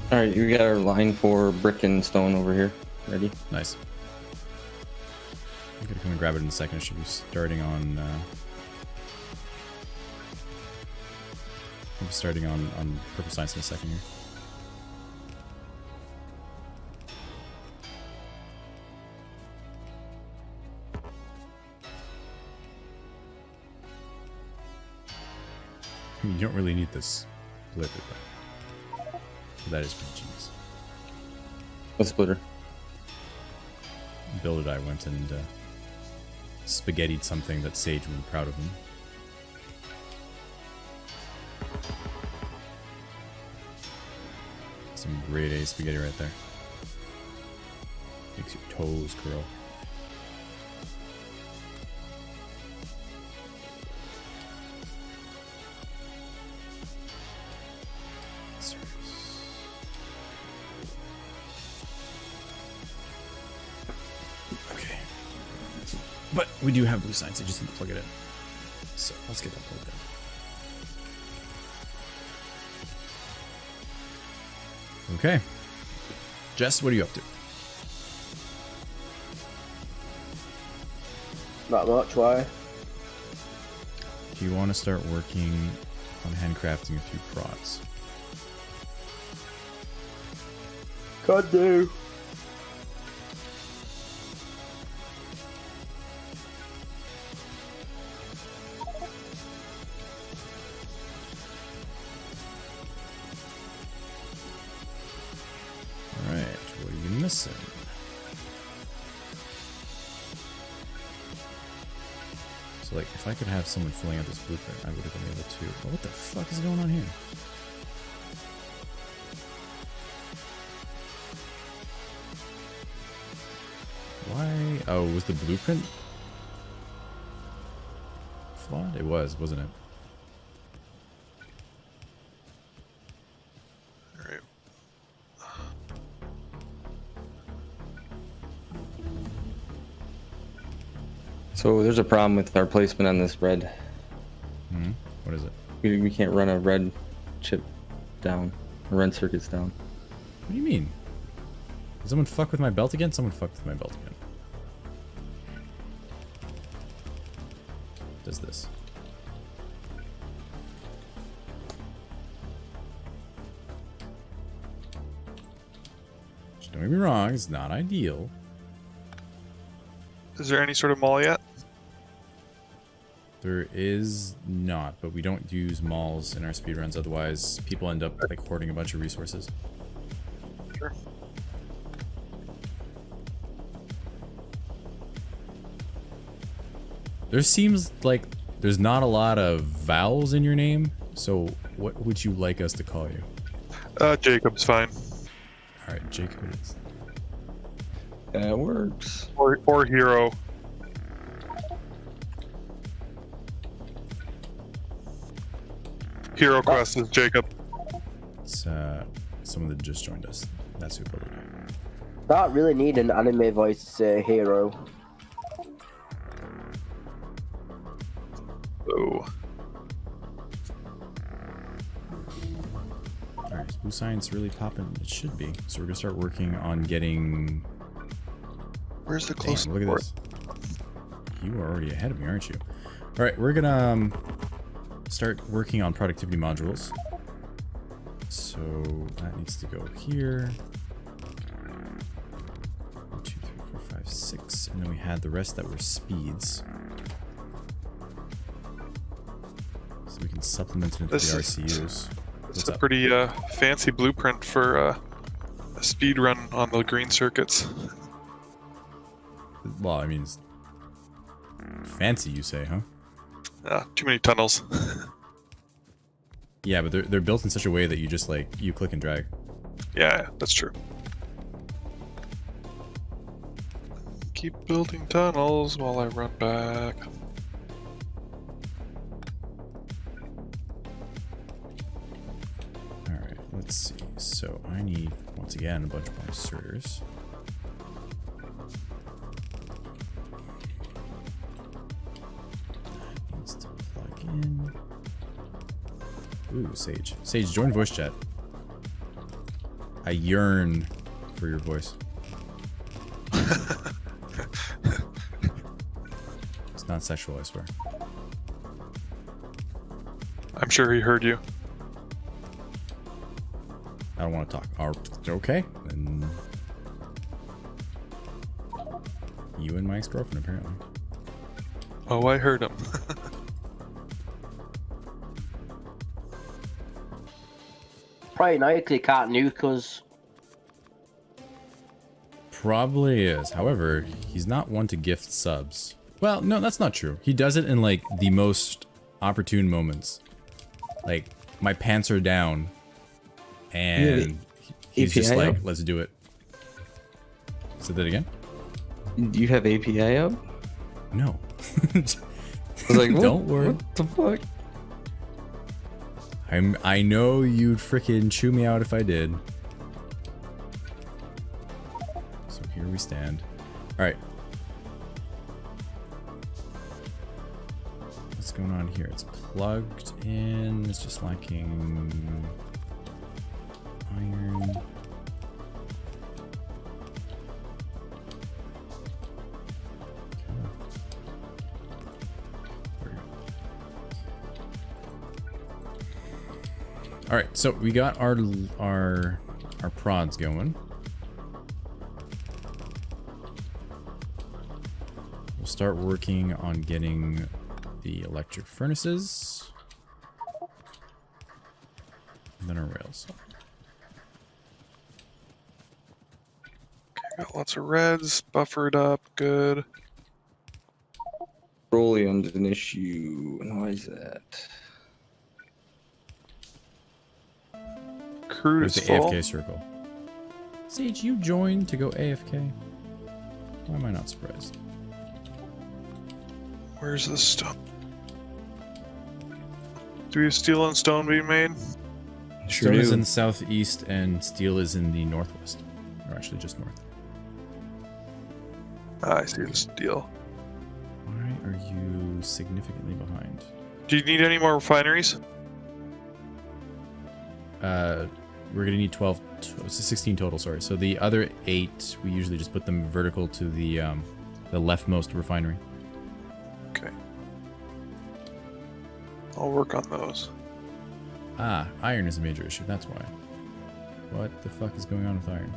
All right, we got our line for brick and stone over here. Ready? Nice. I'm gonna come and grab it in a second. It should be starting on. I'll be starting on purple science in a second here. I mean, you don't really need this split, but that is pretty genius. Let's splitter. BuildOrDie went and spaghettied something that Sage would be proud of him. Some grade A spaghetti right there. Makes your toes curl. Okay. But we do have blue signs, I just need to plug it in. So let's get that plugged in. Okay. Jess, what are you up to? Not much, why? Do you want to start working on handcrafting a few prods? Could do. Alright, what are you missing? So like, if I could have someone filling out this blueprint, I would have been able to... Oh, what the fuck is going on here? Why? Oh, was the blueprint flawed? It was, wasn't it? Alright. So there's a problem with our placement on this red. Hmm. What is it? We can't run a red chip down. Red circuits down. What do you mean? Did someone fuck with my belt again? Someone fucked with my belt again. Does this? Don't get me wrong, it's not ideal. Is there any sort of mall yet? There is not, but we don't use malls in our speedruns, otherwise people end up like hoarding a bunch of resources. Sure. There seems like there's not a lot of vowels in your name, so what would you like us to call you? Jacob's fine. Alright, Jacob it is. That works. Or Hero. Hero Quest is Jacob. It's someone that just joined us. That's who probably did. Don't really need an anime voice to say hero. Oh. Alright, is Blue Science really popping? It should be. So we're gonna start working on getting... Where's the Damn, closest look at port? this. You are already ahead of me, aren't you? Alright, we're gonna start working on productivity modules. So that needs to go here. 1, 2, 3, 4, 5, 6. And then we had the rest that were speeds. So we can supplement it into This the is- RCUs. It's What's a up? pretty fancy blueprint for a speed run on the green circuits. Well, I mean, it's fancy, you say, huh? Too many tunnels. Yeah, but they're built in such a way that you just like you click and drag. Yeah, that's true. Keep building tunnels while I run back. All right, let's see. So I need once again a bunch more inserters. That needs to plug in. Ooh, Sage. Sage, join voice chat. I yearn for your voice. It's not sexual, I swear. I'm sure he heard you. I don't want to talk. Okay, then you and my ex-girlfriend apparently. Oh, I heard him. Probably now because he can't nuke us. Probably is. However, he's not one to gift subs. Well, no, that's not true. He does it in like the most opportune moments. Like my pants are down, and he's just API like, up? "Let's do it." Say that again? Do you have API up? No. I was like, what, Don't worry. What the fuck? I know you'd freaking chew me out if I did. So here we stand. All right. What's going on here? It's plugged in. It's just lacking iron. All right, so we got our prods going. We'll start working on getting the electric furnaces, and then our rails. Got lots of reds, buffered up, good. Petroleum's an issue. And why is that? Crude There's is the full. AFK circle. Sage, you joined to go AFK. Why am I not surprised? Where's the stone? Do we have steel and stone being made? Sure Stone is do. in the southeast and steel is in the northwest. Or actually just north. Ah, I see the steel. Why are you significantly behind? Do you need any more refineries? We're gonna need 12, 16 total, sorry. So the other 8, we usually just put them vertical to the leftmost refinery. Okay. I'll work on those. Ah, iron is a major issue, that's why. What the fuck is going on with iron?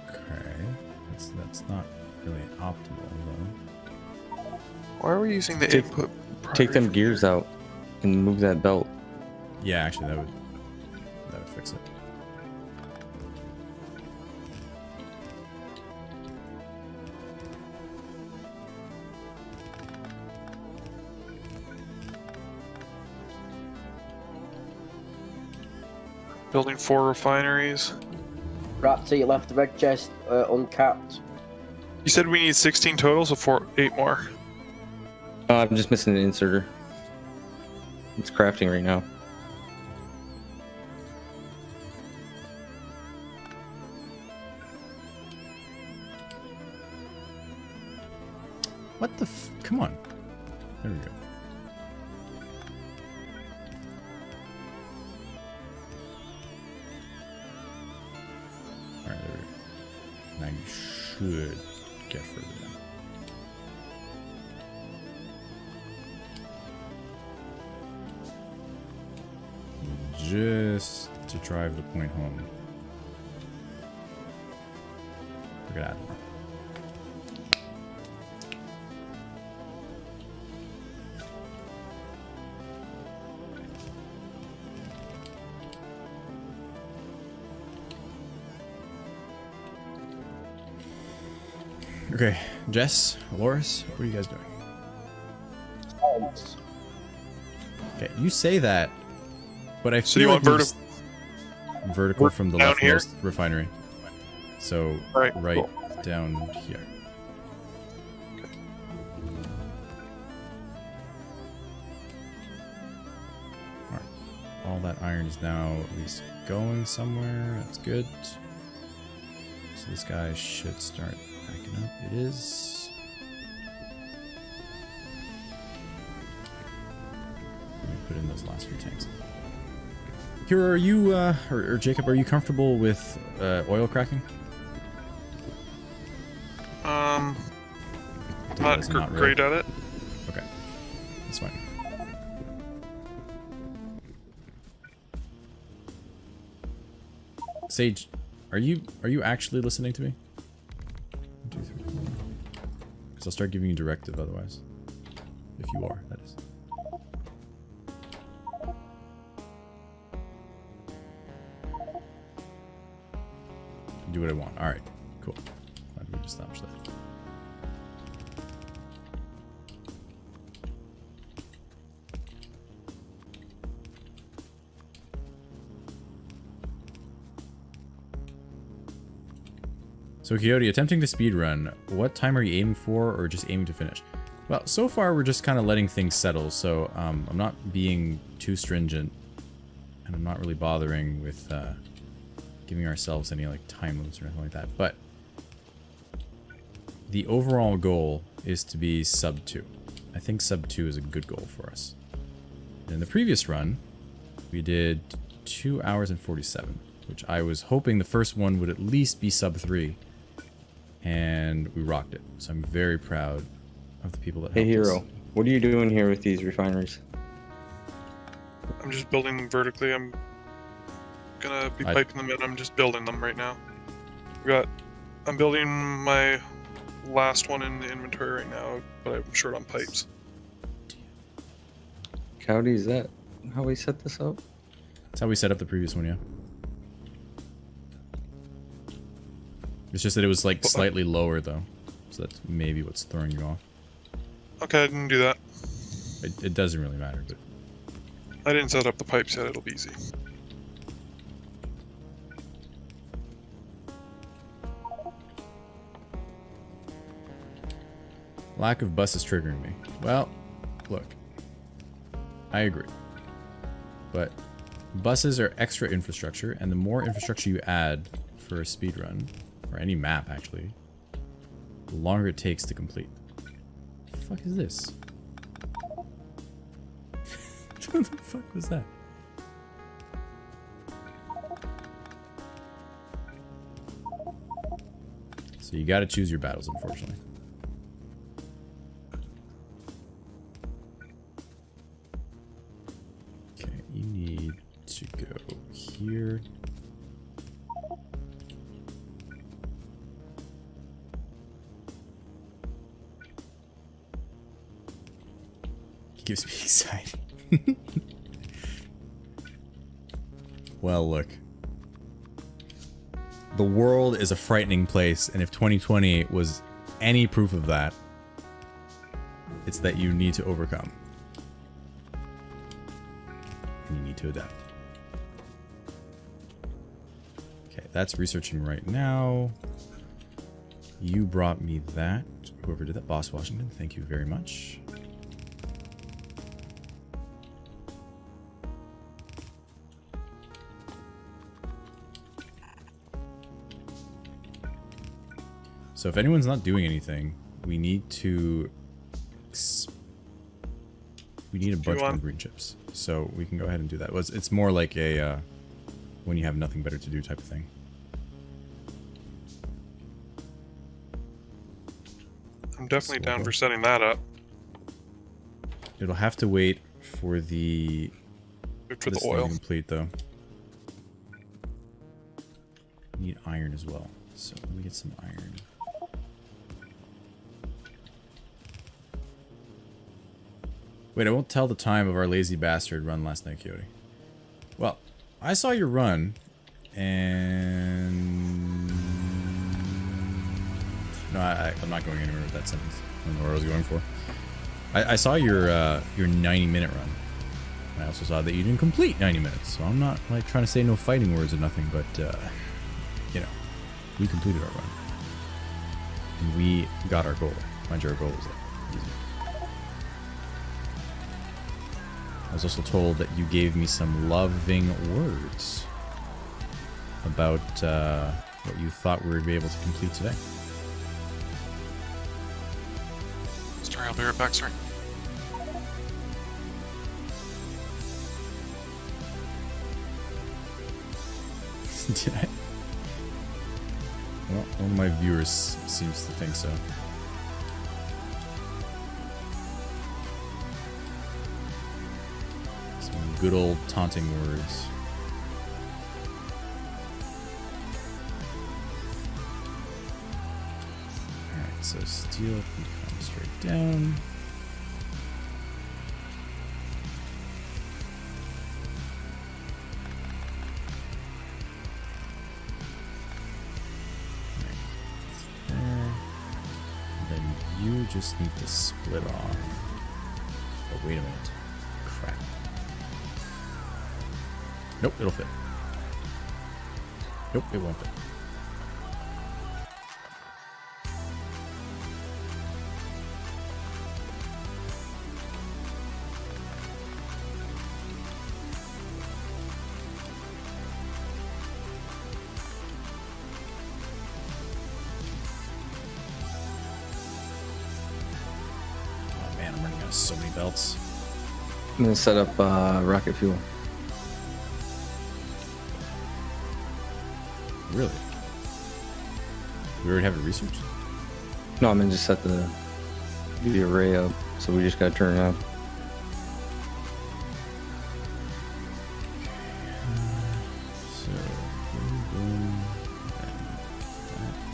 Okay, that's not really optimal though. Why are we using the Take- input? Take them prior- gears out and move that belt. Yeah, actually that would fix it. Building 4 refineries. Raptor, you left the red chest uncapped. You said we need 16 total, so 8 more. I'm just missing an inserter. It's crafting right now. What the come on. There we go. Alright, there we go. Now you should get further down. Just to drive the point home. We're gonna add more. Okay, Jess, Loris, what are you guys doing? Thanks. Okay, you say that, but I So feel you like want vertical from the down here? leftmost refinery. So Right, right cool. down here. Alright, all that iron is now at least going somewhere. That's good. So this guy should start backing up. It is. Let me put in those last few tanks. Here, are you, or Jacob, are you comfortable with oil cracking? Not Is it not great at it. Okay, that's fine. Sage, are you actually listening to me? 1, 2, 3, 4. Because I'll start giving you directive otherwise. If you are, that is. Do what I want. Alright, cool. Glad we established that. So Coyote, attempting to speedrun, what time are you aiming for or just aiming to finish? Well, so far we're just kind of letting things settle, so I'm not being too stringent, and I'm not really bothering with giving ourselves any like time limits or anything like that, but the overall goal is to be sub 2. I think sub 2 is a good goal for us. In the previous run, we did 2 hours and 47, which I was hoping the first one would at least be sub 3. And we rocked it. So I'm very proud of the people that Hey, helped us. Hero, what are you doing here with these refineries? I'm just building them vertically. I'm gonna be I- piping them in. I'm just building them right now. I'm building my last one in the inventory right now, but I'm short on pipes. Coyote, is that how we set this up? That's how we set up the previous one, yeah. It's just that it was like slightly lower though. So that's maybe what's throwing you off. Okay, I didn't do that. It doesn't really matter, but I didn't set up the pipes yet. It'll be easy. lack of buses triggering me. Well, look, I agree. But buses are extra infrastructure, and the more infrastructure you add for a speedrun, or any map actually, the longer it takes to complete. What the fuck is this? What the fuck was that? So you gotta choose your battles, unfortunately. Okay, you need to go here. It gives me anxiety. Well, look. The world is a frightening place, and if 2020 was any proof of that, it's that you need to overcome. And you need to adapt. Okay, that's researching right now. You brought me that. Whoever did that, BossWashington, thank you very much. So if anyone's not doing anything, we need a bunch more green chips. So we can go ahead and do that. It's more like a when you have nothing better to do type of thing. I'm definitely down for setting that up. It'll have to wait for the For this the thing to oil. complete though. We need iron as well. So let me get some iron. Wait, I won't tell the time of our lazy bastard run last night, Coyote. Well, I saw your run, and... No, I'm not going anywhere with that sentence. I don't know what I was going for. I saw your 90-minute run. I also saw that you didn't complete 90 minutes, so I'm not like trying to say no fighting words or nothing, but, you know, we completed our run. And we got our goal. Mind you, our goal was like, easy. I was also told that you gave me some loving words about what you thought we would be able to complete today. Sorry, I'll be right back, sorry. Did I? Well, one of my viewers seems to think so. Good old taunting words. Alright, so steel can come straight down. Right, there. And then you just need to split off. Oh, wait a minute. Crap. Nope, it'll fit. Nope, it won't fit. Oh man, I'm running out of so many belts. I'm gonna set up rocket fuel. Really? We already have it researched? No, I'm gonna just set the array up, so we just gotta turn it on. So, boom, boom, and that.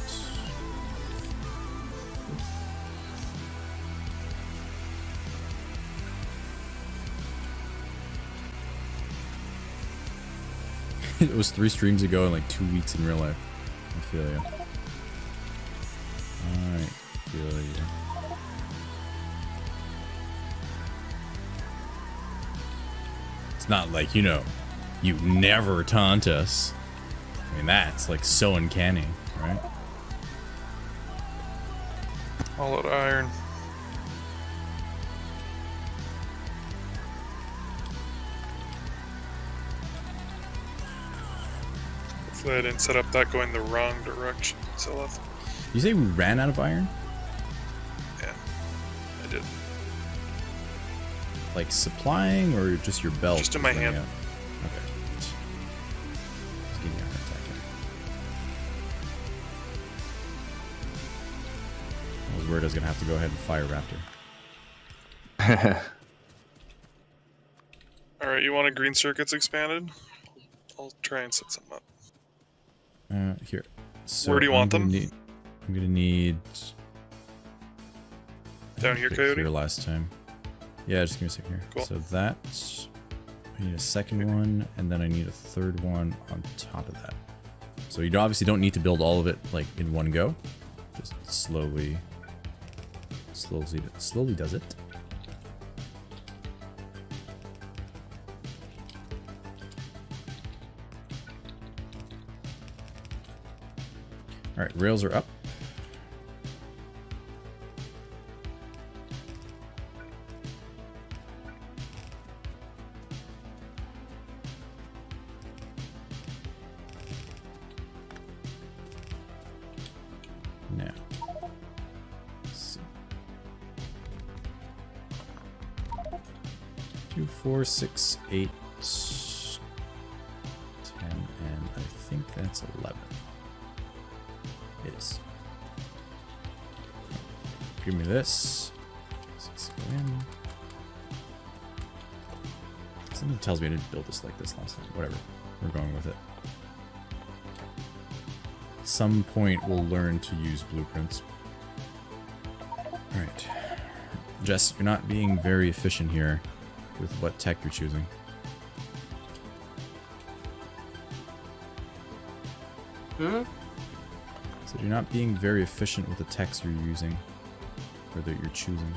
It was 3 streams ago and like 2 weeks in real life. I feel ya. I feel ya. It's not like, you know, you never taunt us. I mean, that's like so uncanny, right? All out iron. Hopefully I didn't set up that going the wrong direction, Zylth. You say we ran out of iron? Yeah, I did. Like supplying or just your belt? Just in my running hand. out? Okay. Just give me a heart attack here. I was worried I was gonna have to go ahead and fire Raptor. Alright, you want a green circuits expanded? I'll try and set some up. Here. So Where do you want them? I'm gonna need. Down here, Here Coyote? last time. Yeah, just give me a second here. Cool. So that. I need a second one, and then I need a third one on top of that. So you obviously don't need to build all of it like in one go. Just slowly does it. All right, rails are up. Now, let's see. 2, 4, 6, 8, 10, and I think that's 11. It is. Give me this. Let's go in. Something tells me I didn't build this like this last time. Whatever. We're going with it. At some point, we'll learn to use blueprints. Alright. Jess, you're not being very efficient here with what tech you're choosing. So you're not being very efficient with the techs you're using, or that you're choosing.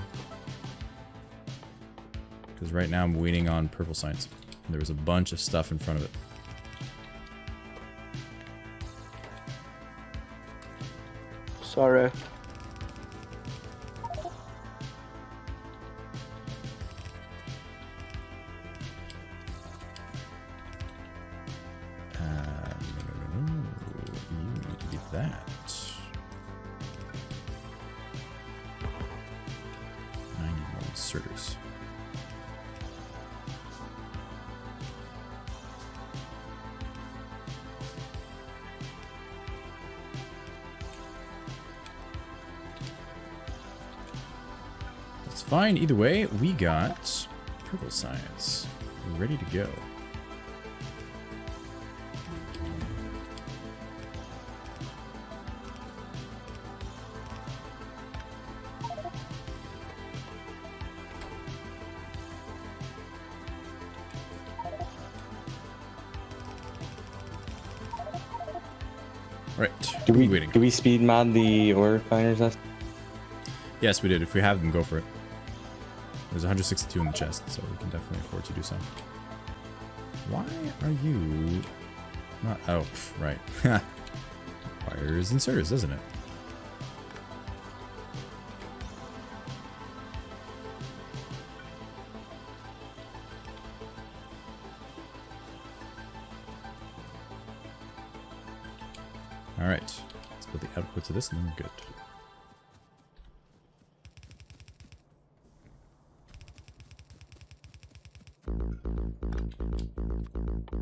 Because right now I'm waiting on purple science. And there was a bunch of stuff in front of it. Sorry. No. You need to get that. 91 inserters. It's fine either way. We got purple science ready to go. Right. Do we waiting? do we speed mod the ore finers? Yes, we did. If we have them, go for it. There's 162 in the chest, so we can definitely afford to do so. Why are you not? Oh, right. Requires inserters, doesn't it? All right. Let's put the outputs of this, and then we're good.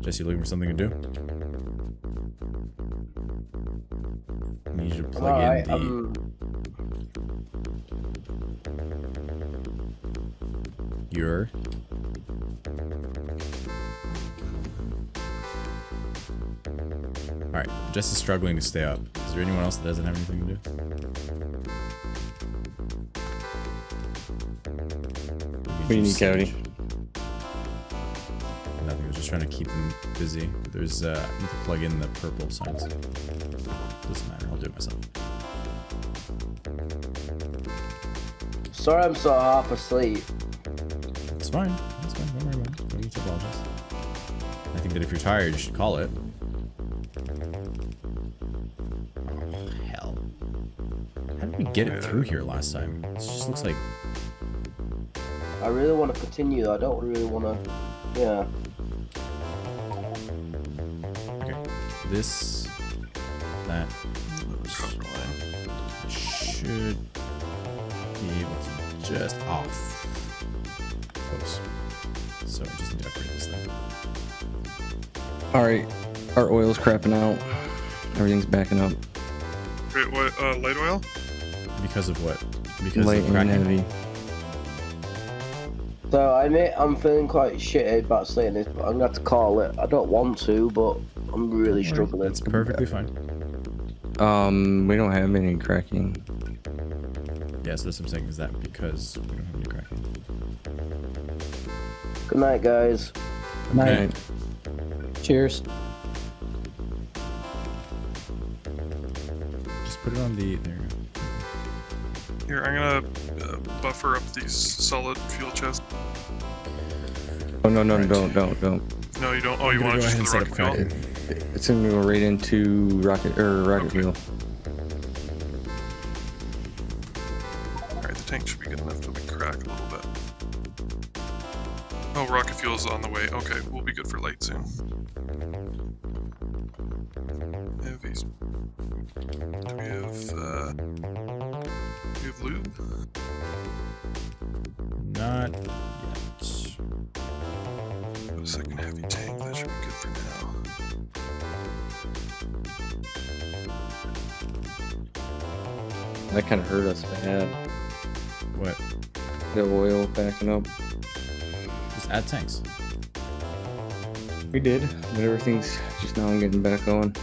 Jesse, looking for something to do? I need you to plug Alright, in your. Alright, Jess is struggling to stay up. Is there anyone else that doesn't have anything to do? What do you need, Coyote? Nothing, I was just trying to keep them busy. There's, I need to plug in the purple signs. Doesn't matter, I'll do it myself. Sorry I'm so half asleep. It's fine, don't worry about it. Don't need to apologize. think that if you're tired, you should call it. Oh, hell. How did we get it through here last time? It just looks like... I really want to continue. I don't really want to. Yeah. Okay. This... That... Should be able to just off. Close. So I just need to upgrade this thing. Alright, our oil's crapping out. Everything's backing up. Wait, what? Light oil? Because of what? Because Light of and cracking? heavy. So I'm feeling quite shitty about saying this, but I'm gonna have to call it. I don't want to, but I'm really struggling. It's perfectly fine. We don't have any cracking. Yeah, so that's what I'm saying. Is that because we don't have any cracking? Good night, guys. Good night. Cheers. Just put it on the... There you go. Here, I'm gonna buffer up these solid fuel chests. Oh no, no, Right. don't. No, you don't. Oh, I'm you gonna want go to ahead and just set the up rocket fuel? cracking. It's gonna go right into rocket fuel. Alright, the tank should be good enough till we crack a little bit. Oh, rocket fuel's on the way. Okay, we'll be good for light soon. Heavies. Do we have lube? Not yet. Got a second heavy tank, that should be good for now. That kind of hurt us bad. What? The oil backing up. Just add tanks. We did, but everything's just now getting back going.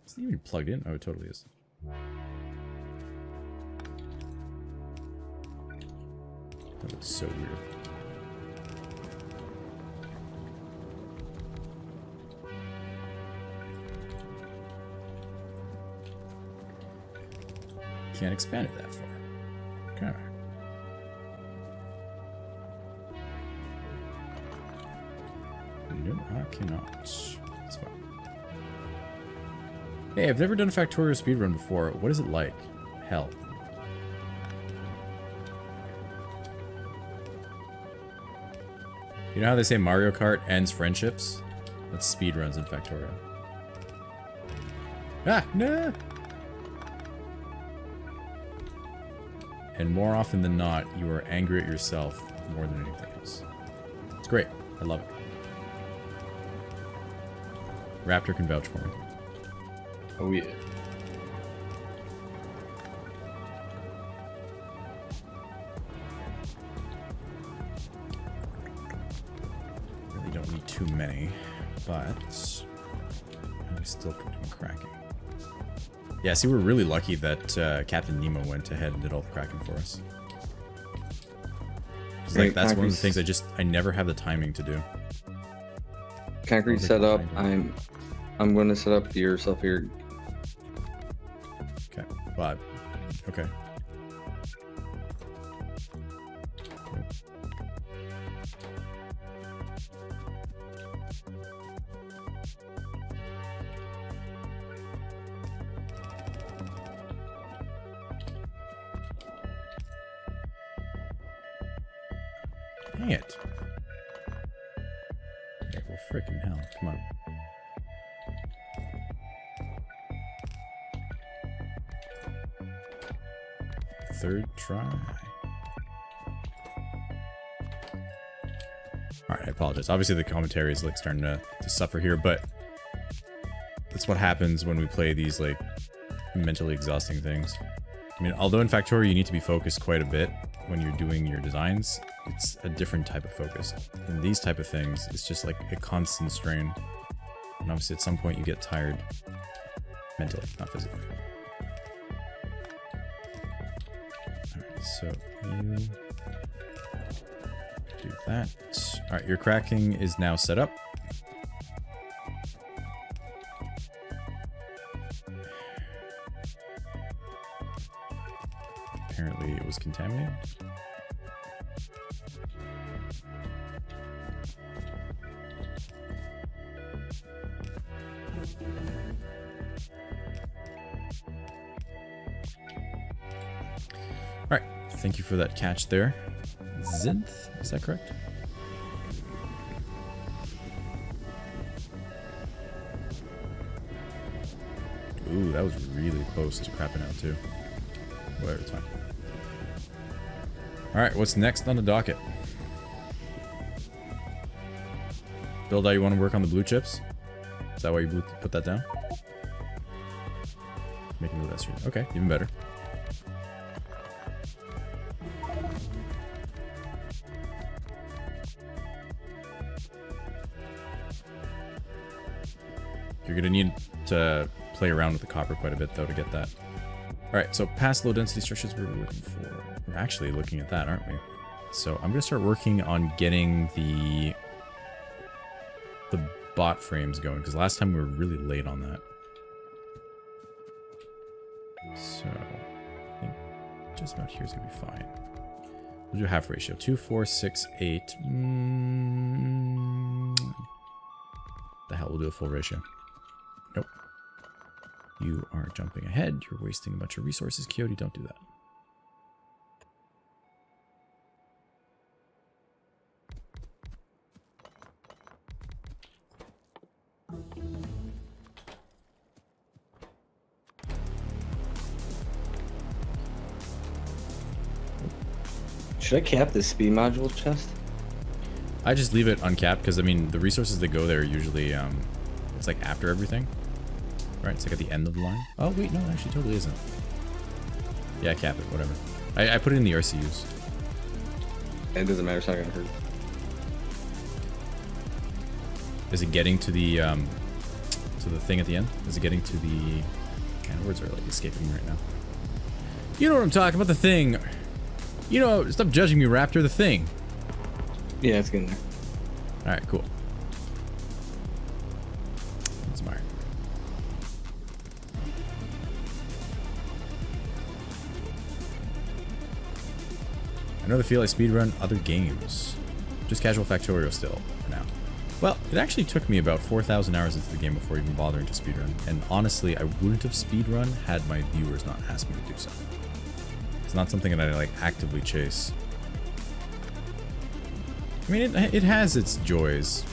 Is it even plugged in? Oh, it totally is. That looks so weird. Can't expand it that far. Okay. No, I cannot. It's fine. Hey, I've never done a factorio speedrun before. What is it like? Hell. You know how they say Mario Kart ends friendships? That's speedruns in factorio. Ah, no! And more often than not, you are angry at yourself more than anything else. It's great. I love it. Raptor can vouch for me. Oh yeah. Really don't need too many, but we still put them cracking. Yeah, see, we're really lucky that Captain Nemo went ahead and did all the cracking for us. 'Cause, like, that's one of the things I never have the timing to do. Concrete setup. I'm going to set up yourself here. Okay, but okay. Dang it. Okay, well, freaking hell. Come on. Third try. Alright, I apologize. Obviously the commentary is like starting to suffer here, but that's what happens when we play these like mentally exhausting things. I mean, although in Factorio you need to be focused quite a bit when you're doing your designs, it's a different type of focus. In these type of things, it's just like a constant strain. And obviously at some point you get tired mentally, not physically. Alright, so you do that. All right, your cracking is now set up. Apparently it was contaminated. All right, thank you for that catch there. Zylth, is that correct? Ooh, that was really close to crapping out too. Whatever, it's fine. All right, what's next on the docket? BuildOrDie, you want to work on the blue chips? Is that why you put that down? Making blue street. Okay, even better. You're gonna need to play around with the copper quite a bit though to get that. Alright, so past low density structures we're looking for. We're actually looking at that, aren't we? So I'm gonna start working on getting the bot frames going, because last time we were really late on that. So I think just about here's gonna be fine. We'll do half ratio. 2, 4, 6, 8. The hell, we'll do a full ratio. Nope. You are jumping ahead. You're wasting a bunch of resources. Coyote, don't do that. Should I cap this speed module chest? I just leave it uncapped because, I mean, the resources that go there are usually, it's like after everything. Right, it's like at the end of the line. Oh, wait, no, it actually totally isn't. Yeah, cap it, whatever. I put it in the RCUs. It doesn't matter, it's not gonna hurt. Is it getting to the thing at the end? Is it getting to the... Man, words are like escaping me right now. You know what I'm talking about, the thing. You know, stop judging me, Raptor, the thing. Yeah, it's getting there. Alright, cool. That's smart. I know the feel I speedrun other games. Just casual factorio still, for now. Well, it actually took me about 4,000 hours into the game before even bothering to speedrun. And honestly, I wouldn't have speedrun had my viewers not asked me to do so. It's not something that I like actively chase. I mean, it has its joys,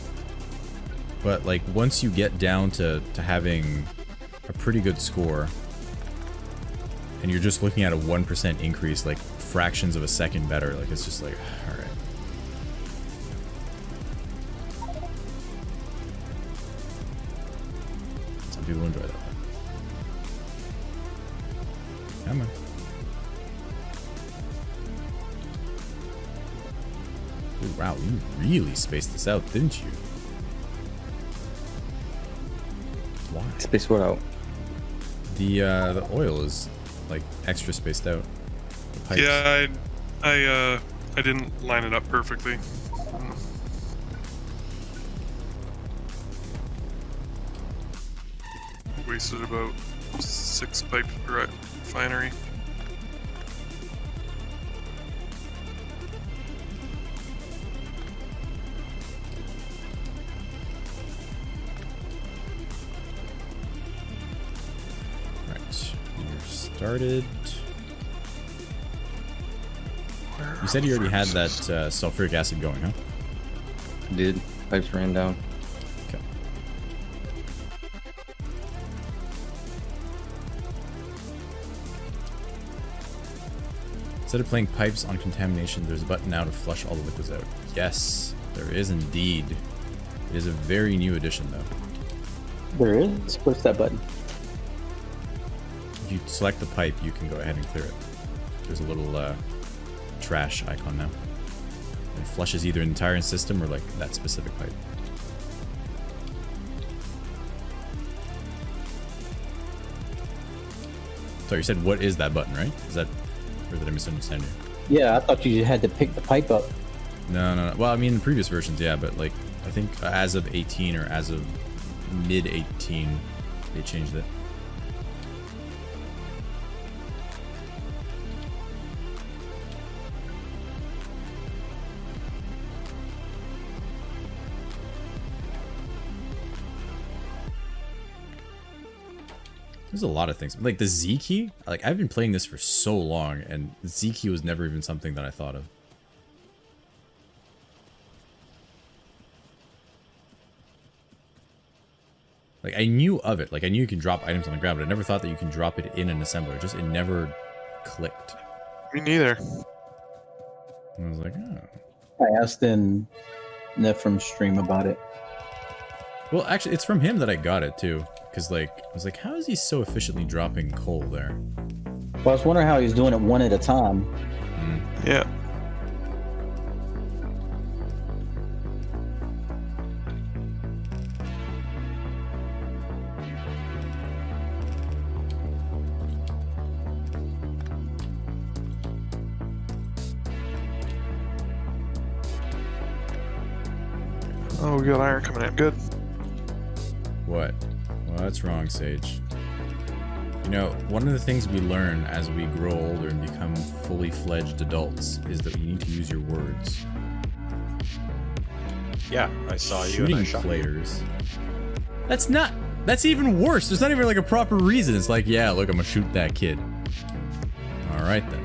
but like once you get down to having a pretty good score, and you're just looking at a 1% increase, like fractions of a second better, like it's just like, all right. Some people enjoy that. Come on. Ooh, wow, you really spaced this out, didn't you? Why? Space what out? The oil is like extra spaced out. The pipes. Yeah, I didn't line it up perfectly. Wasted about 6 pipes per refinery. Started. You said you already had that sulfuric acid going, huh? Did. Pipes ran down. Okay. Instead of playing pipes on contamination, there's a button now to flush all the liquids out. Yes, there is indeed. It is a very new addition, though. There is? Where's that button? If you select the pipe, you can go ahead and clear it. There's a little trash icon now. It flushes either an entire system or like that specific pipe. So you said, what is that button, right? Is that, or did I misunderstand you? Yeah, I thought you had to pick the pipe up. No. Well, I mean, the previous versions, yeah, but like, I think as of 18 or as of mid 18, they changed it. There's a lot of things. Like the Z key, like I've been playing this for so long, and the Z key was never even something that I thought of. Like I knew of it. Like I knew you can drop items on the ground, but I never thought that you can drop it in an assembler. Just it never clicked. Me neither. And I was like, oh. I asked in Nephrim's stream about it. Well, actually, it's from him that I got it too. Because like I was like, how is he so efficiently dropping coal there? Well, I was wondering how he's doing it one at a time. Yeah. Oh, we got iron coming in. Good. What? Well, that's wrong, Sage. You know, one of the things we learn as we grow older and become fully fledged adults is that you need to use your words. Yeah, I saw you Shooting and I shot players. That's not. That's even worse. There's not even like a proper reason. It's like, yeah, look, I'm gonna shoot that kid. All right then.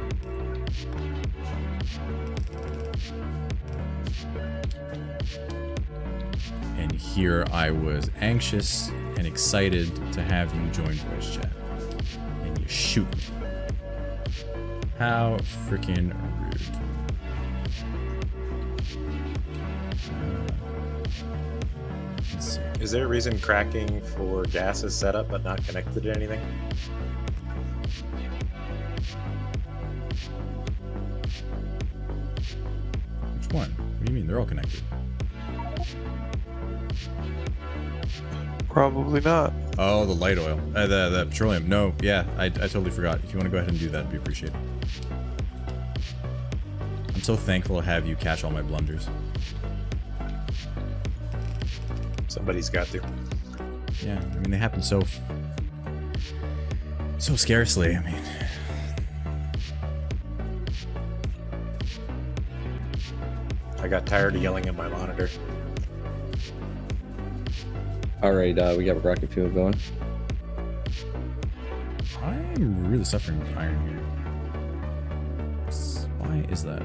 And here I was anxious and excited to have you join voice chat. And you shoot me. How freaking rude. Let's see. Is there a reason cracking for gas is set up but not connected to anything? Which one? What do you mean? They're all connected. Probably not. Oh, the light oil. The petroleum. No, yeah, I totally forgot. If you want to go ahead and do that, it'd be appreciated. I'm so thankful to have you catch all my blunders. Somebody's got to. Yeah, I mean, they happen so scarcely, I mean. I got tired of yelling at my monitor. All right, we got rocket fuel going. I'm really suffering with iron here. Why is that?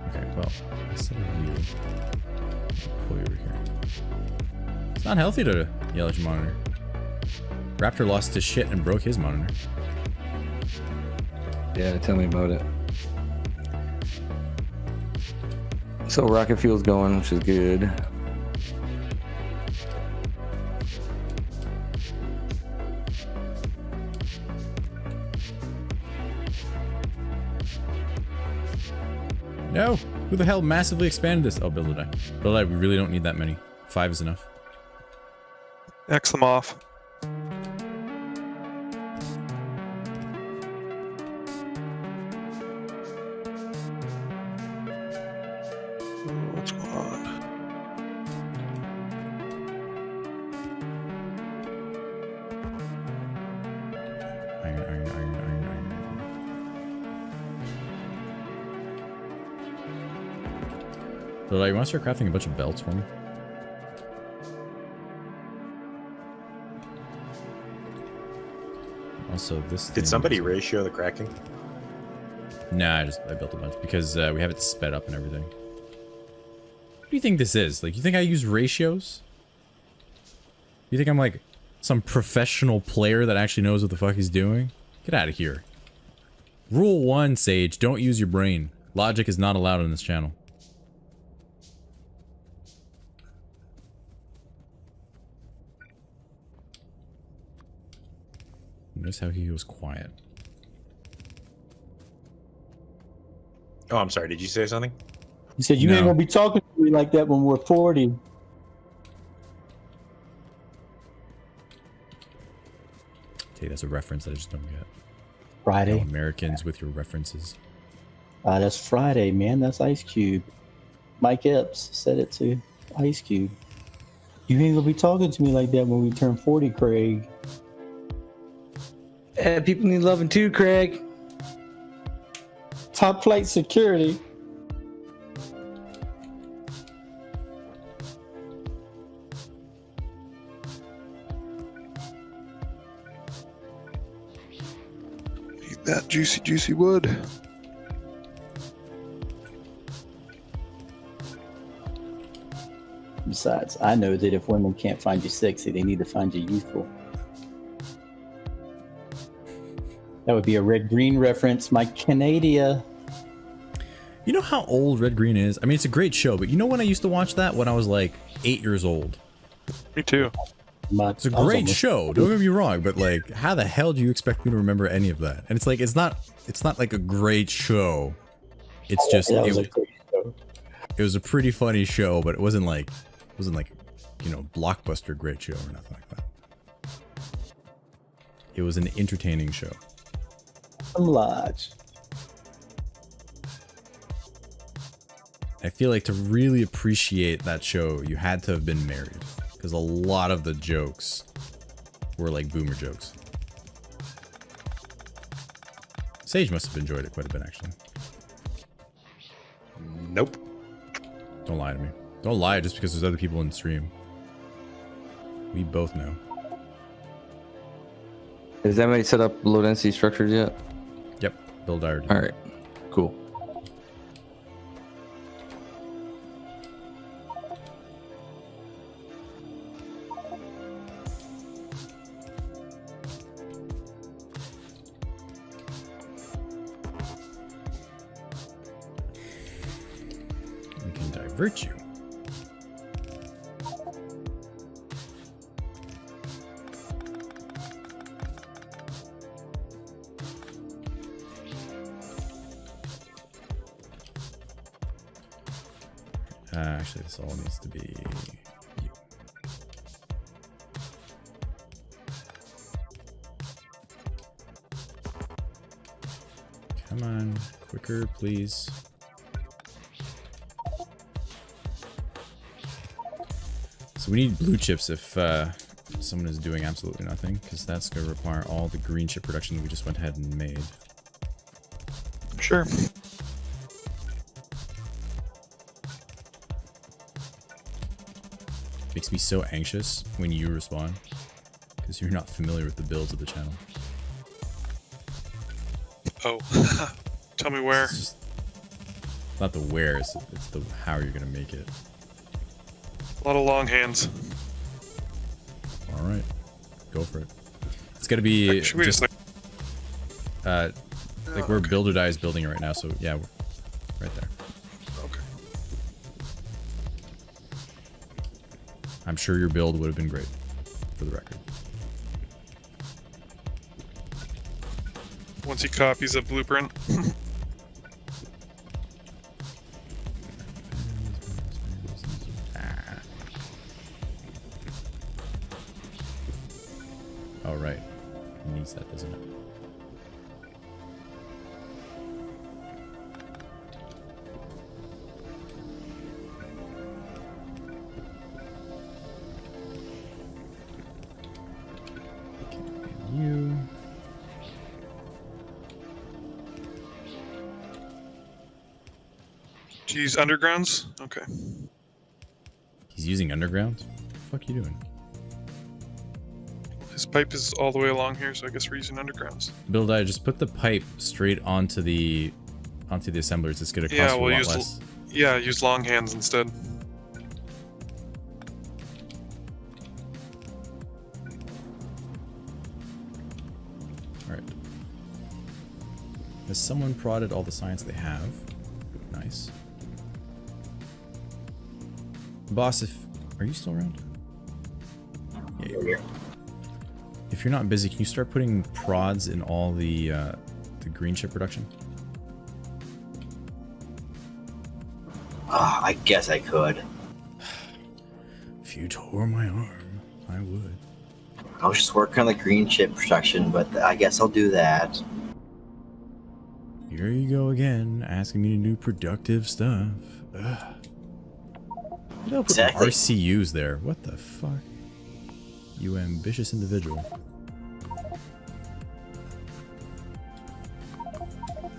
Okay, well, instead of you, I'll pull you over here. It's not healthy to yell at your monitor. Raptor lost his shit and broke his monitor. Yeah, tell me about it. So rocket fuel's going, which is good. No! Who the hell massively expanded this? Oh, BuildOrDie. BuildOrDie, we really don't need that many. 5 is enough. X them off. What's going on? Iron. BuildOrDie, you want to start crafting a bunch of belts for me? Also, this Did somebody ratio the cracking? Nah, I built a bunch because we have it sped up and everything. What do you think this is? Like, you think I use ratios? You think I'm like some professional player that actually knows what the fuck he's doing? Get out of here. Rule 1, Sage, don't use your brain. Logic is not allowed on this channel. Notice how he was quiet. Oh, I'm sorry. Did you say something? He said, you ain't gonna be talking to me like that when we're 40. Okay, that's a reference that I just don't get. Friday. Americans with your references. That's Friday, man. That's Ice Cube. Mike Epps said it to Ice Cube. You ain't gonna be talking to me like that when we turn 40, Craig. People need loving too, Craig. Top flight security. Eat that juicy, juicy wood. Besides, I know that if women can't find you sexy, they need to find you youthful. That would be a Red Green reference, my Canada. You know how old Red Green is? I mean, it's a great show, but you know when I used to watch that? When I was like 8 years old. Me too. It's a great show, don't get me wrong, but like, how the hell do you expect me to remember any of that? And it's like, it's not like a great show. It's just, it was a pretty funny show, but it wasn't like, you know, blockbuster great show or nothing like that. It was an entertaining show. I'm large. I feel like to really appreciate that show, you had to have been married. Because a lot of the jokes were like boomer jokes. Sage must have enjoyed it quite a bit, actually. Nope. Don't lie to me. Don't lie just because there's other people in the stream. We both know. Has anybody set up low density structures yet? Yep, BuildOrDie. All right, cool. We can divert you. Actually, this all needs to be you. Come on, quicker, please. So we need blue chips if someone is doing absolutely nothing, because that's going to require all the green chip production that we just went ahead and made. Sure. Makes me so anxious when you respond, because you're not familiar with the builds of the channel. Oh, tell me where. It's just not the where, it's the how you're gonna make it. A lot of long hands. All right, go for it. It's gotta be Actually, just wait like where BuildOrDie is building it right now. So yeah, we're right there. Okay. I'm sure your build would have been great, for the record. Once he copies a blueprint. Oh right, it needs that, doesn't it? You. Do you use undergrounds? Okay. He's using underground? What the fuck are you doing? His pipe is all the way along here, so I guess we're using undergrounds. BuildOrDie, just put the pipe straight onto the assemblers. It's gonna cost you a lot less. Yeah, use long hands instead. Alright. Has someone prodded all the science they have? Nice. Boss, are you still around? Yeah, you're here. If you're not busy, can you start putting prods in all the green chip production? I guess I could. If you tore my arm, I would. I was just working on the green chip production, but I guess I'll do that. Here you go again, asking me to do productive stuff. Ugh. Put Exactly. RCUs there. What the fuck? You ambitious individual.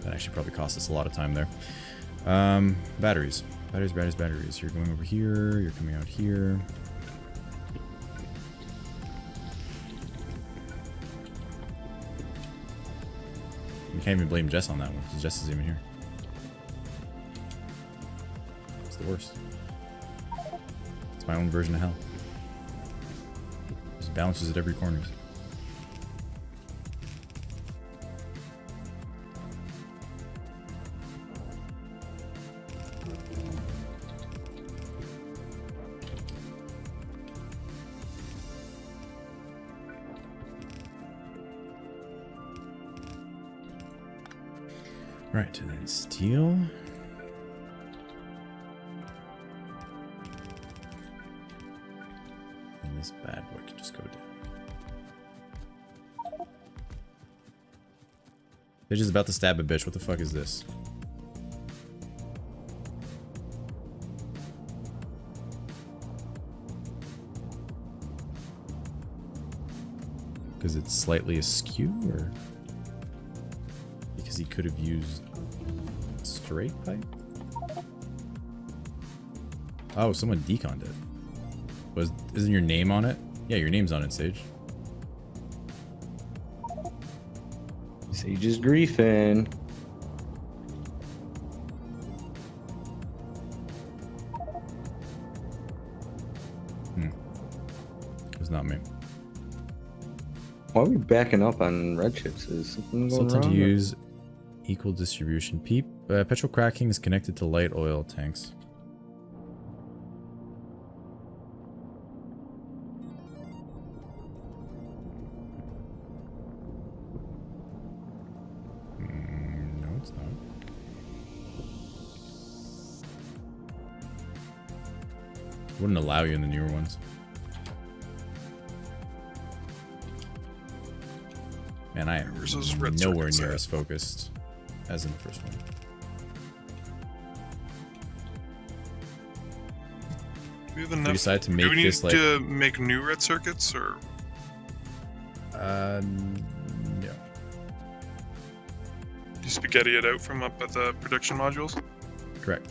That actually probably cost us a lot of time there. Batteries. Batteries. You're going over here. You're coming out here. You can't even blame Jess on that one, because Jess isn't even here. It's the worst. It's my own version of hell. Just balances at every corner. Right, and then steel. And this bad boy can just go down. They're just about to stab a bitch. What the fuck is this? Because it's slightly askew, or because he could have used straight pipe? Oh, someone deconned it. Isn't your name on it? Yeah, your name's on it, Sage. Sage is griefing. It was not me. Why are we backing up on red chips? Is something going Something wrong? to use equal distribution. Petrol cracking is connected to light oil tanks. No, it's not. Wouldn't allow you in the newer ones. Man, I am Where's those red nowhere circuits near at? as focused as in the first one. Do we have We enough? decided to Do make we need this like to make new red circuits, or no. do you spaghetti it out from up at the production modules? Correct.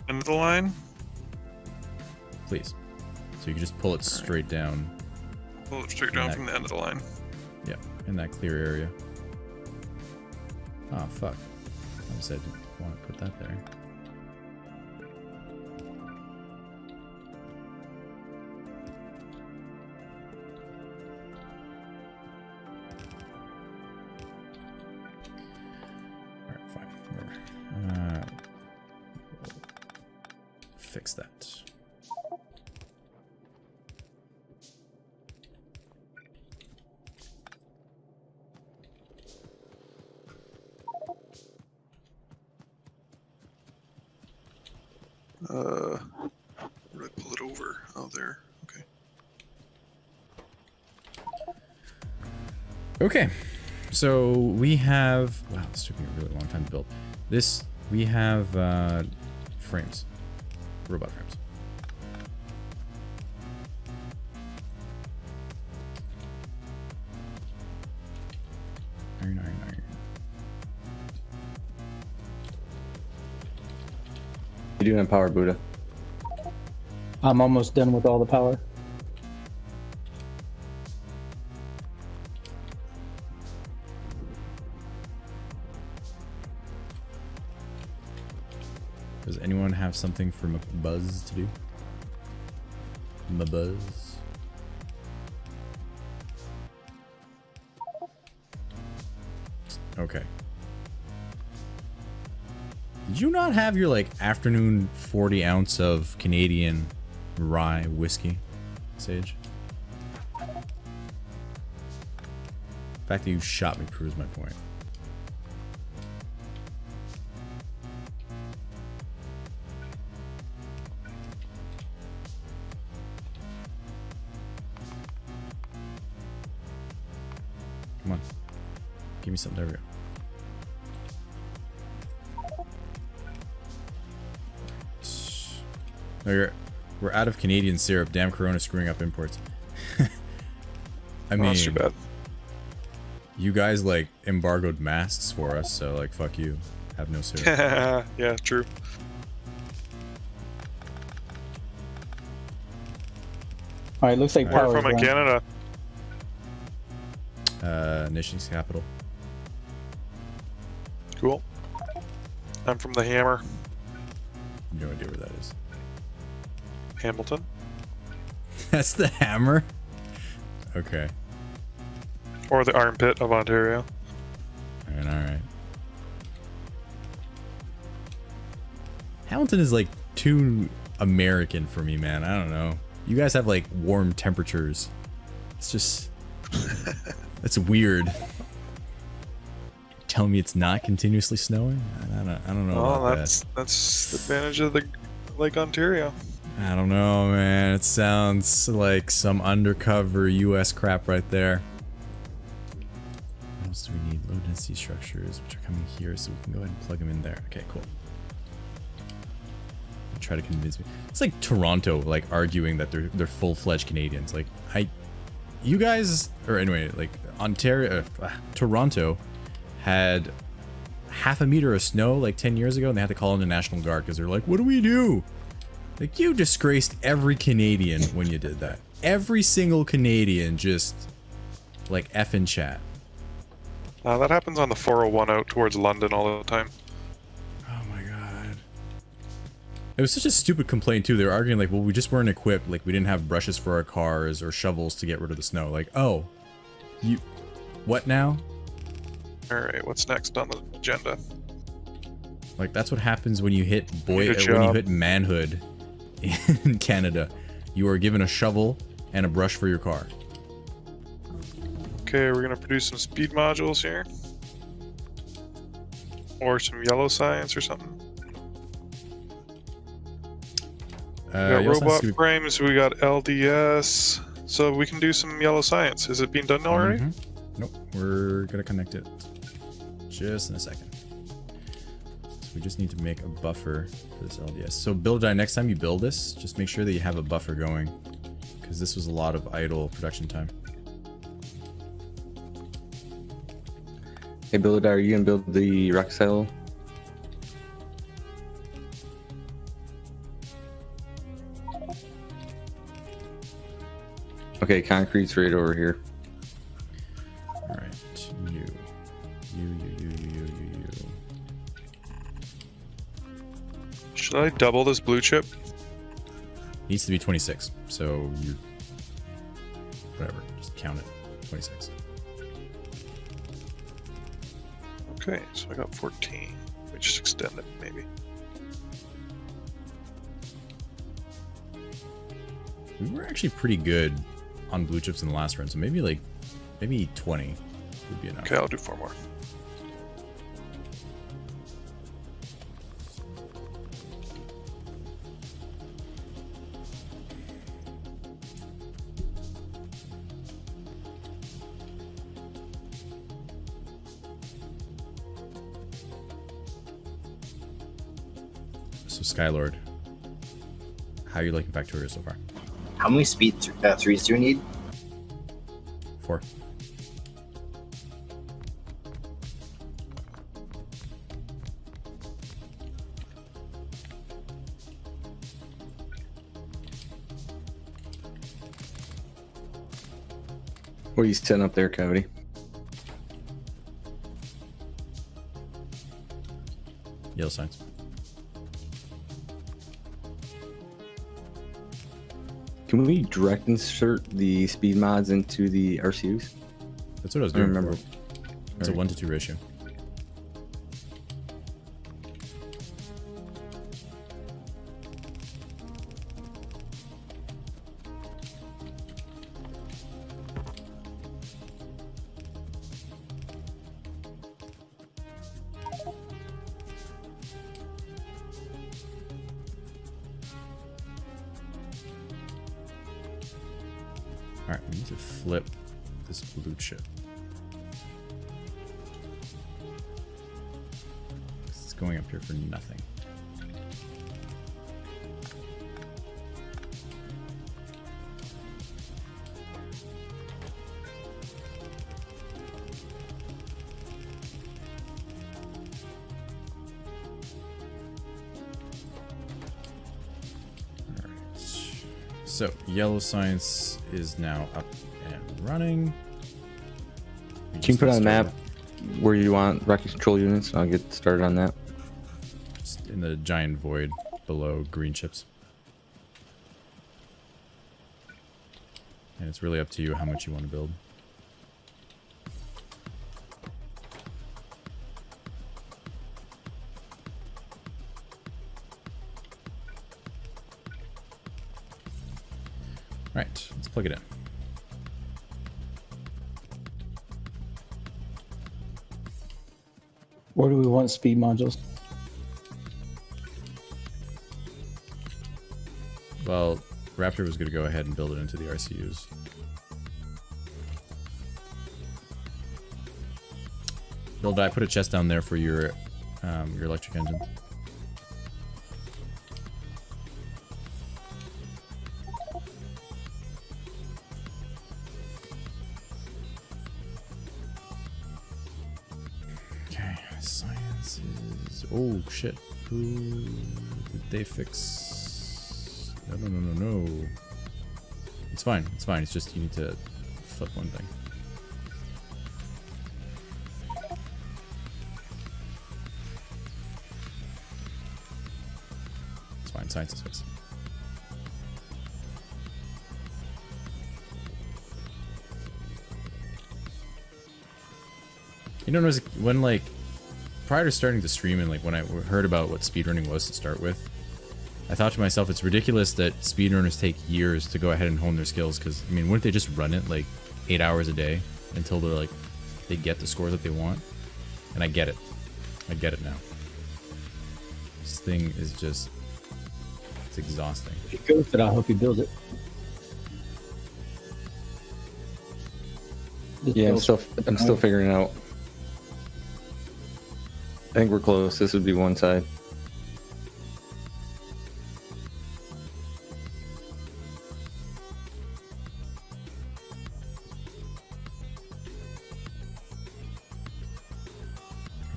End of the line? Please. So you can just pull it straight down. Pull it straight down that- from the end of the line. Yeah, in that clear area. Oh fuck. I said I didn't want to put that there. Alright, fine. Whatever. Fix that. Where did I pull it over? Oh, there. Okay. Okay, so we have, wow, this took me a really long time to build. We have frames, robot frames. Iron. You doing power, Buddha? I'm almost done with all the power. Does anyone have something for Buzz to do? Buzz. Okay. Did you not have your like afternoon 40 ounce of Canadian rye whiskey, Sage? The fact that you shot me proves my point. Come on. Give me something. There we go. We're out of Canadian syrup. Damn, Corona screwing up imports. I mean, That's too bad. you guys like embargoed masks for us, so like fuck you. Have no syrup. Yeah, true. All right, looks like Where power. from in Canada? Nation's capital. Cool. I'm from the Hammer, No idea where that is. Hamilton. That's the Hammer. Okay. Or the armpit of Ontario. All right. Hamilton is like too American for me, man. I don't know. You guys have like warm temperatures. It's just that's weird. Tell me it's not continuously snowing? I don't know Oh, about that's the advantage of the Lake Ontario. that. I don't know, man. It sounds like some undercover US crap right there. What else do we need? Low density structures, which are coming here, so we can go ahead and plug them in there. Okay, cool. Try to convince me. It's like Toronto, like arguing that they're full-fledged Canadians. Like you guys, or anyway, like Toronto had half a meter of snow like 10 years ago, and they had to call in the National Guard because they're like, what do we do? Like, you disgraced every Canadian when you did that. Every single Canadian just like effing chat. That happens on the 401 out towards London all the time. Oh my god. It was such a stupid complaint too. They were arguing like, well, we just weren't equipped. Like, we didn't have brushes for our cars or shovels to get rid of the snow. Like, oh, you, what now? Alright, what's next on the agenda? Like, that's what happens when you hit Good when you job. hit manhood in Canada. You are given a shovel and a brush for your car. Okay, we're gonna produce some speed modules here. Or some yellow science or something. We got you also robot have to- frames, we got LDS. So we can do some yellow science. Is it being done already? Mhm. Nope, we're gonna connect it just in a second. So we just need to make a buffer for this LDS. So BuildOrDie, next time you build this, just make sure that you have a buffer going, because this was a lot of idle production time. Hey, BuildOrDie, are you gonna build the rock cell? Okay, concrete's right over here. All right, you. Should I double this blue chip? Needs to be 26. So you, whatever, just count it. 26. Okay, so I got 14. We just extend it, maybe. We were actually pretty good on blue chips in the last run, so maybe 20 would be enough. Okay, I'll do 4 more. So Skylord, how are you liking Factorio so far? How many speed threes do you need? 4. What are you setting up there, Coyote? Yellow signs. Can we direct insert the speed mods into the RCUs? That's what I was I doing. remember. before. It's a 1-to-2 ratio. Alright, we need to flip this blue chip. It's going up here for nothing. So yellow science is now up and running. We Can you just put on a started map where you want rocket control units? I'll get started on that. just in the giant void below green chips. And it's really up to you how much you want to build. Right, let's plug it in. Where do we want speed modules? Well, Raptor was going to go ahead and build it into the RCUs. BuildOrDie, put a chest down there for your electric engine. Okay, science is... Oh, shit. Who did they fix? No. It's fine. It's fine. It's just you need to flip one thing. It's fine. Science is fixed. You know, when like prior to starting to stream and like when I heard about what speedrunning was to start with, I thought to myself, it's ridiculous that speedrunners take years to go ahead and hone their skills. Because I mean, wouldn't they just run it like 8 hours a day until they're like they get the scores that they want? And I get it. I get it now. This thing is just, it's exhausting. If you go with it, I'll help you build it. Yeah, I'm still figuring it out. I think we're close. This would be one side.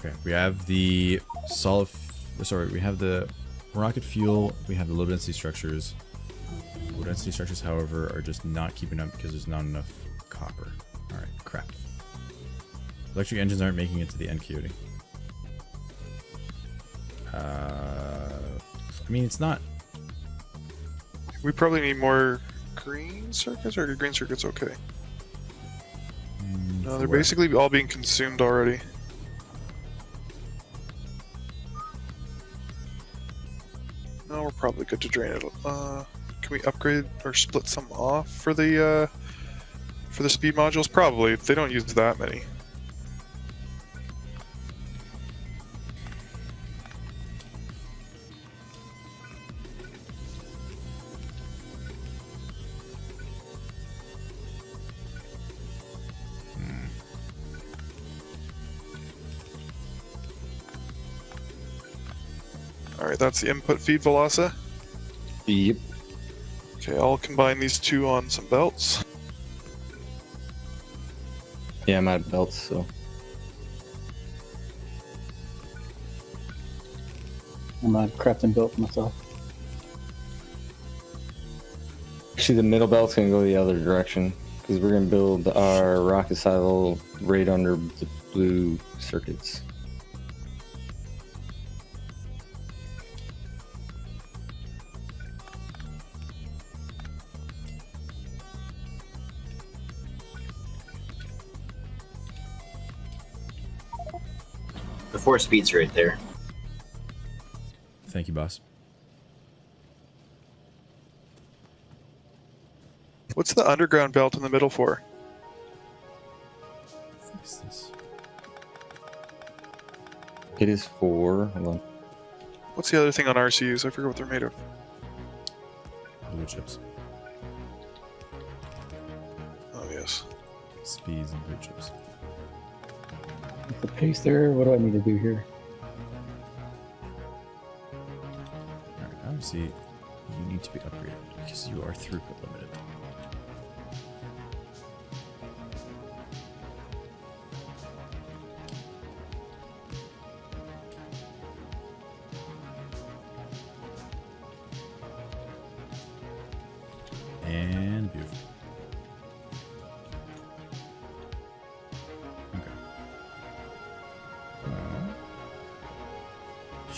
Okay, we have the we have the rocket fuel, we have the low density structures. Low density structures, however, are just not keeping up because there's not enough copper. Alright, crap. Electric engines aren't making it to the end, Coyote. I mean, it's not... We probably need more green circuits, or are green circuits okay? No, they're where? basically all being consumed already. No, we're probably good to drain it. Can we upgrade or split some off for the speed modules? Probably. They don't use that many. Alright, that's the input feed velocity. Yep. Okay, I'll combine these two on some belts. Yeah, I'm out of belts, so. I'm not crafting built for myself. Actually, the middle belt's gonna go the other direction because we're gonna build our rocket silo right under the blue circuits. The 4 speeds right there. Thank you, boss. What's the underground belt in the middle for? What is this? It is for. Hold on. What's the other thing on RCUs? I forget what they're made of. Blue chips. Oh, yes. Speeds and blue chips. The pace there, what do I need to do here? Alright, obviously, you need to be upgraded because you are throughput limited.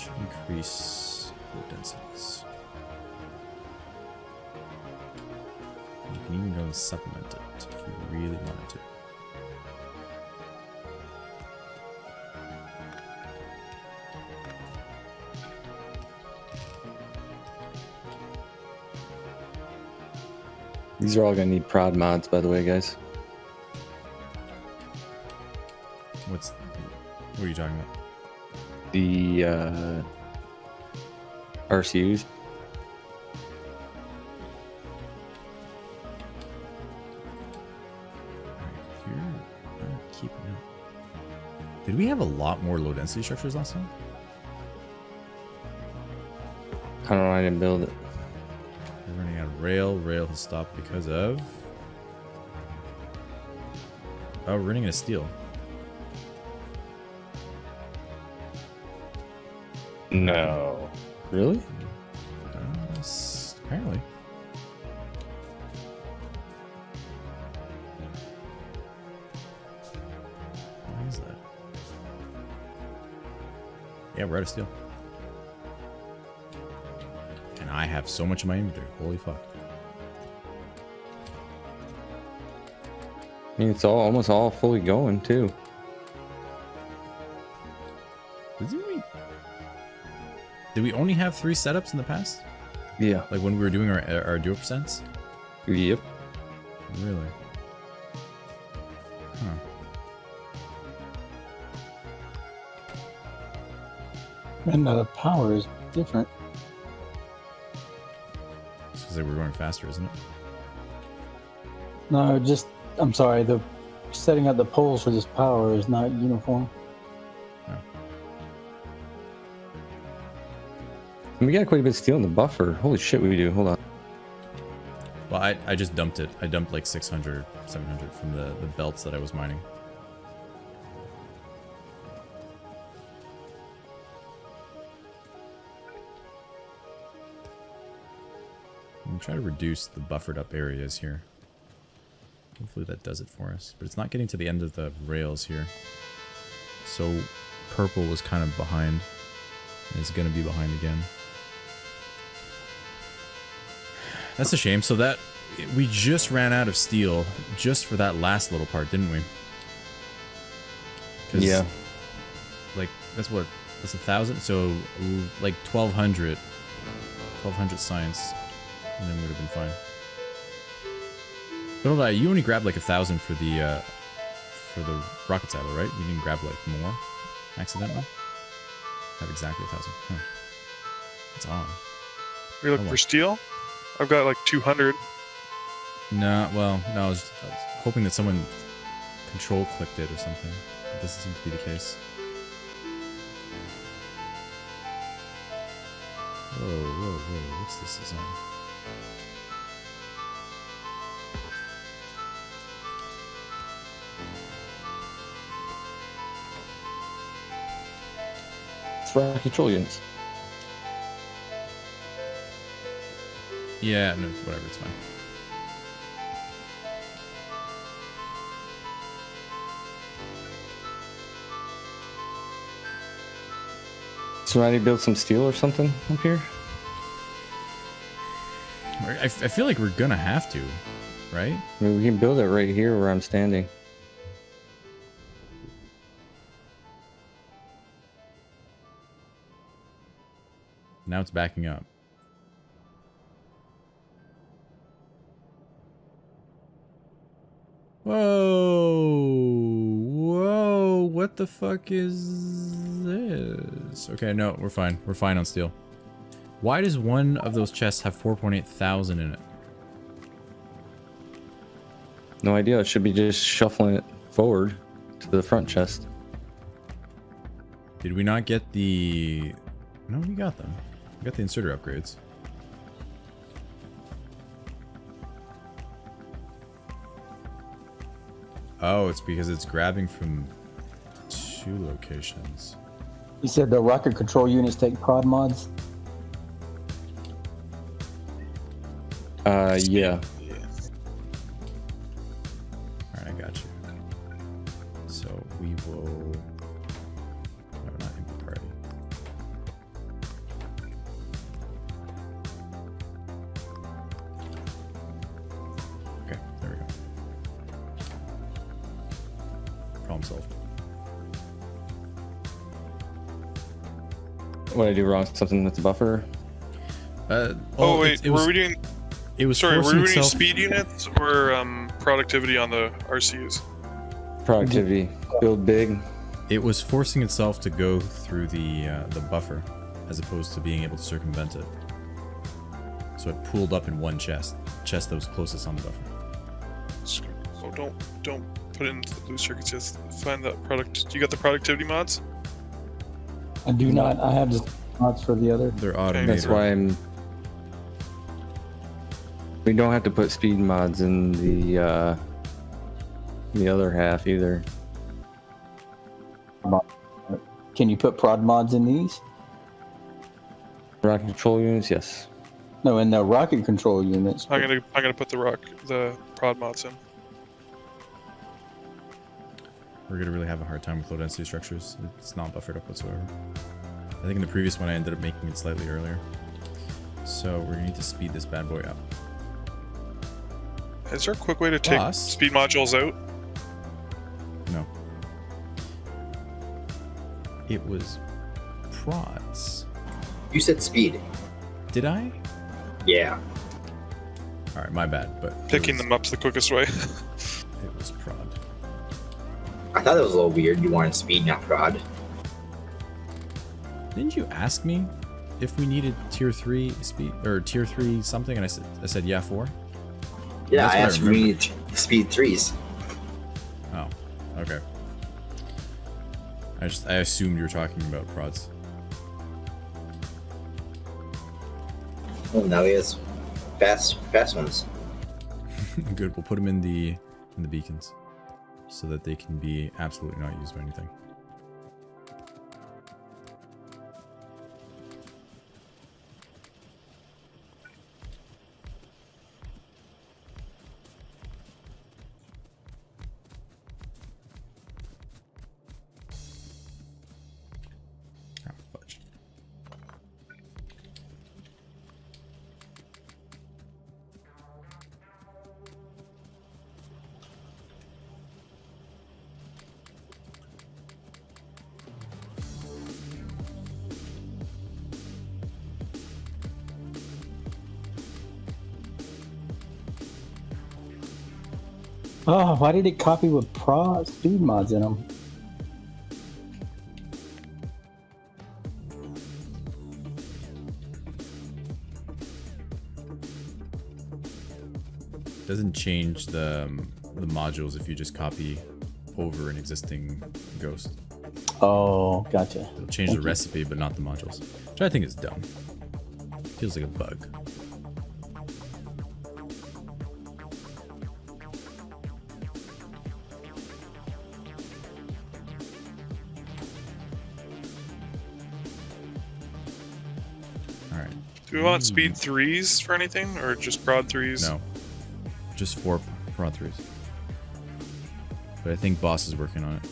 Should increase load densities. You can even go and supplement it if you really wanted to. These are all gonna need prod mods, by the way, guys. What are you talking about? The RCUs. You're not keeping up. Did we have a lot more low density structures last time? I don't know. I didn't build it. We're running out of rail. Rail has stopped because of... Oh, we're running out of steel. No. Really? Apparently. Why is that? Yeah, we're out of steel. And I have so much in my inventory. Holy fuck. I mean, it's all almost all fully going too. Did we only have 3 setups in the past? Yeah. Like when we were doing our duo percents? Yep. Really? Huh. And the power is different. It's because we're going faster, isn't it? No, just, I'm sorry, the setting up the poles for this power is not uniform. We got quite a bit of steel in the buffer. Holy shit, we do. Hold on. Well, I just dumped it. I dumped like 600, 700 from the belts that I was mining. I'm trying to reduce the buffered up areas here. Hopefully that does it for us. But it's not getting to the end of the rails here. So purple was kind of behind. And it's going to be behind again. That's a shame. So that we just ran out of steel just for that last little part, didn't we? Yeah. Like that's 1,000. So like 1,200 science, and then would have been fine. But hold on, you only grabbed like 1,000 for the rocket silo, right? You didn't grab like more accidentally. Have exactly 1,000. Huh. That's odd. Are you looking for steel? I've got like 200. No, well, no, I was hoping that someone control clicked it or something. That doesn't seem to be the case. Whoa, whoa, whoa, what's this design? It's rocket control units. Yeah, no, whatever, it's fine. So I need to build some steel or something up here? I feel like we're gonna have to, right? I mean, we can build it right here where I'm standing. Now it's backing up. Whoa! Whoa! What the fuck is this? Okay, no, we're fine. We're fine on steel. Why does one of those chests have 4,800 in it? No idea. It should be just shuffling it forward to the front chest. Did we not get the... No, we got them. We got the inserter upgrades. Oh, it's because it's grabbing from 2 locations. You said the rocket control units take prod mods? Yeah. Alright, I got you. So we will... No, not input party. problem solved. What I do wrong? Something with the buffer? Oh wait, were we doing? It was Sorry, were we forcing doing itself. speed units or productivity on the RCs? Productivity. Build big. It was forcing itself to go through the buffer, as opposed to being able to circumvent it. So it pooled up in one chest that was closest on the buffer. Oh, don't put in the blue circuits. Just find that product. You got the productivity mods? I do not. I have the mods for the other. They're automated. That's why I'm. We don't have to put speed mods in the other half either. Can you put prod mods in these? Rocket control units, yes. No, in the rocket control units. I'm gonna put the prod mods in. We're gonna really have a hard time with low density structures. It's not buffered up whatsoever. I think in the previous one I ended up making it slightly earlier. So we're gonna need to speed this bad boy up. Is there a quick way to take Boss? speed modules out? No. It was prods. You said speed. Did I? Yeah. Alright, my bad, but Picking them up's the quickest way. it was prod. I thought that was a little weird. You wanted speed, not prod. Didn't you ask me if we needed tier 3 speed or tier 3 something, and I said yeah, 4? Yeah, That's I what I asked for remember. me speed 3s. Oh, okay. I assumed you were talking about prods. Well, now he has fast ones. Good. We'll put them in the beacons so that they can be absolutely not used by anything. Ah, fudge. Oh, why did it copy with prod speed mods in them? Doesn't change the modules if you just copy over an existing ghost. Oh, gotcha. It'll change the recipe, but not the modules, which I think is dumb. Feels like a bug. All right. Do we want speed 3s for anything, or just prod 3s? No. Just 4 prod 3s. But I think Boss is working on it.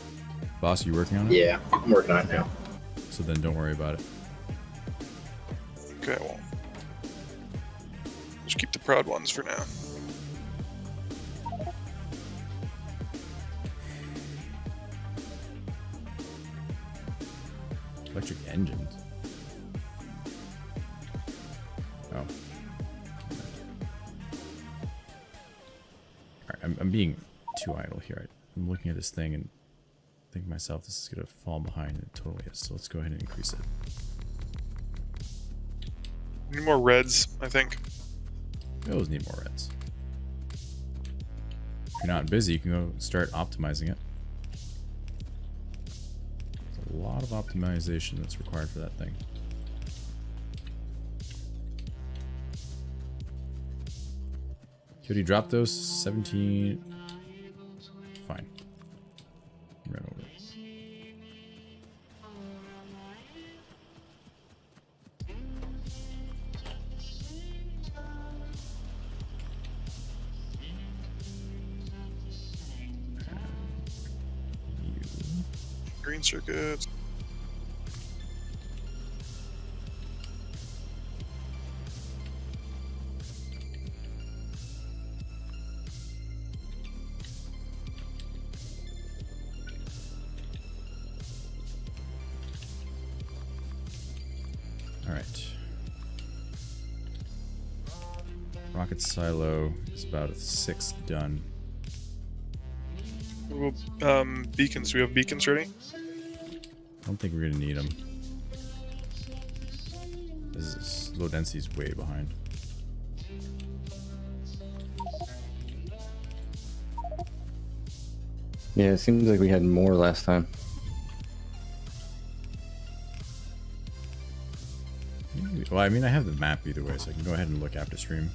Boss, you working on it? Yeah, I'm working on it now. So then don't worry about it. Okay, well, just keep the prod ones for now. Electric engines. Oh. Alright, I'm being too idle here. I'm looking at this thing and think to myself, this is going to fall behind. It totally is. So let's go ahead and increase it. Need more reds, I think. We always need more reds. If you're not busy, you can go start optimizing it. There's a lot of optimization that's required for that thing. Coyote, drop those 17. Fine. Right over. Green circuits. Alright. Rocket silo is about a sixth done. Well, beacons. Do we have beacons ready? I don't think we're gonna need them. This is low density's way behind. Yeah, it seems like we had more last time. Well, I mean, I have the map either way, so I can go ahead and look after stream.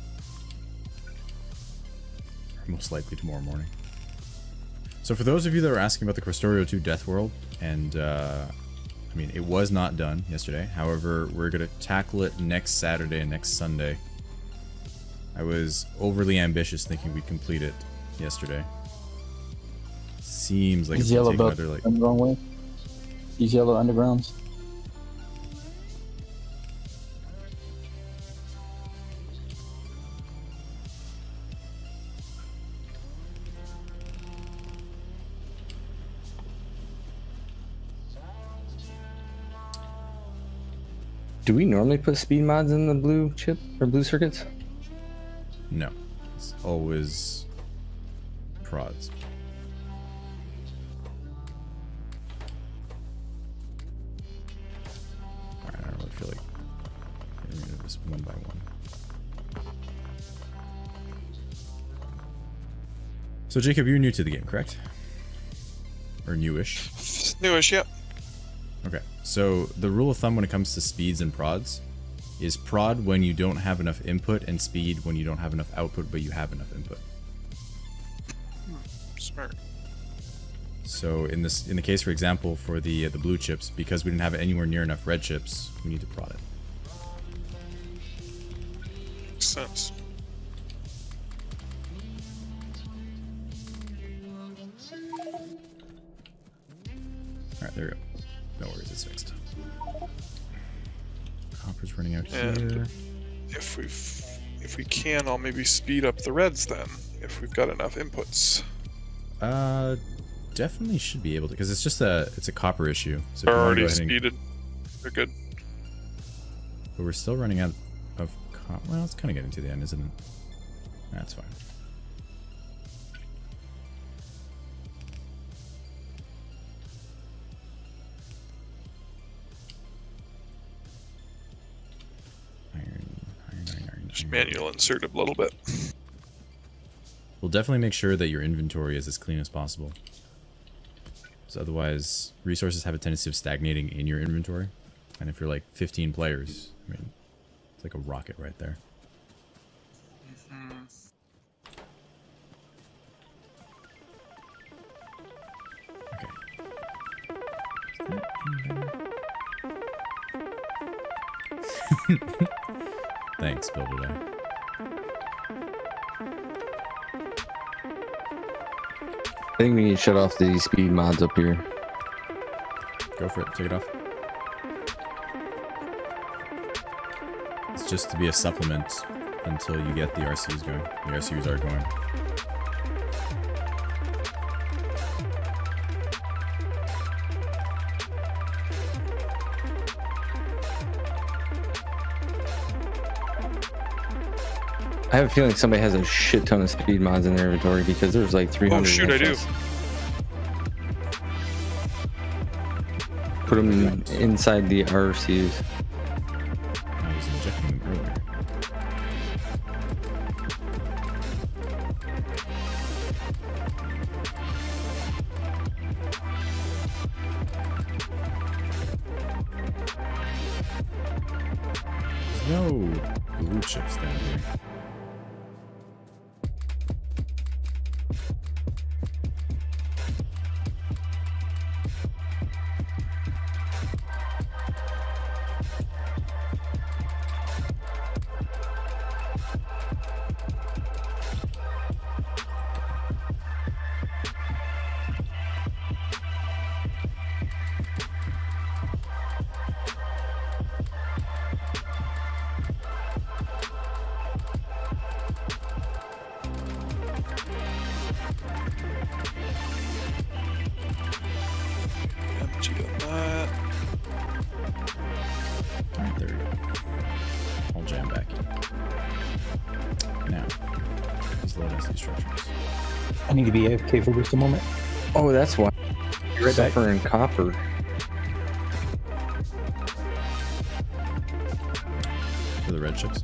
Most likely tomorrow morning. So for those of you that are asking about the Factorio 2 Death World, and I mean, it was not done yesterday. However, we're going to tackle it next Saturday and next Sunday. I was overly ambitious thinking we'd complete it yesterday. Seems like Is it's going yellow to take built another, like... the wrong way? These yellow undergrounds? Do we normally put speed mods in the blue chip or blue circuits? No. It's always prods. Alright, I don't really feel like getting rid of this one by one. So Jacob, you're new to the game, correct? Or newish? Newish, yep. Okay, so the rule of thumb when it comes to speeds and prods is prod when you don't have enough input and speed when you don't have enough output but you have enough input. Smart. So in the case, for example, for the blue chips, because we didn't have anywhere near enough red chips, we need to prod it. Makes sense. Alright, there we go. No worries, it's fixed. Copper's running out And here. if we can, I'll maybe speed up the reds then, if we've got enough inputs. Definitely should be able to, because it's a copper issue. So if They're you wanna already go ahead and- speeded. They're good. But we're still running out of copper. Well, it's kind of getting to the end, isn't it? That's fine. Iron. Just manual insert a little bit. We'll definitely make sure that your inventory is as clean as possible. So otherwise, resources have a tendency of stagnating in your inventory. And if you're like 15 players, I mean, it's like a rocket right there. Okay. Is that any better? Thanks, BuildOrDie. I think we need to shut off the speed mods up here. Go for it. Take it off. It's just to be a supplement until you get the RCs going. The RCs are going. I have a feeling somebody has a shit ton of speed mods in their inventory because there's like 300. Oh shoot, I do. extras. Put them inside the RCs. I was injecting them earlier. There's no blue chips down here. need to be AFK for just a moment. Oh, that's why. You're right back. Suffering copper. For the red chips.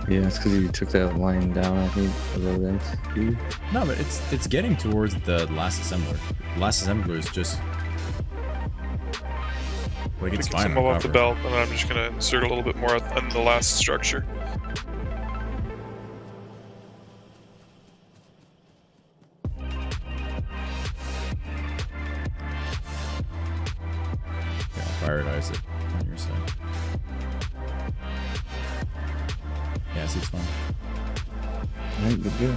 Yeah, it's because you took that line down, I think, a little bit. No, but it's getting towards the last assembler. The last assembler is just like it's Taking fine. some on off the copper. belt, and then I'm just gonna insert a little bit more on the last structure. Yeah, I'll prioritize it on your side. Yeah, see, it's fine. Alright, good deal.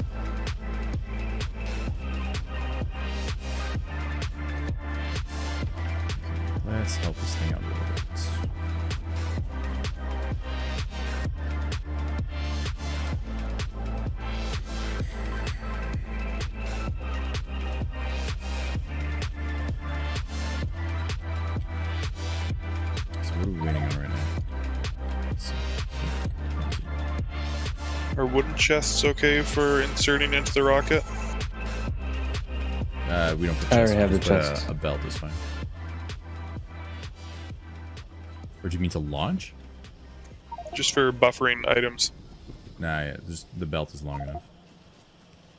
Let's help this thing out a little bit. So what are we waiting on right now? Let's see. Are wooden chests okay for inserting into the rocket? We don't put I chests, already have we the just put chests. a belt is fine. Or do you mean to launch? Just for buffering items. Nah, yeah, just the belt is long enough.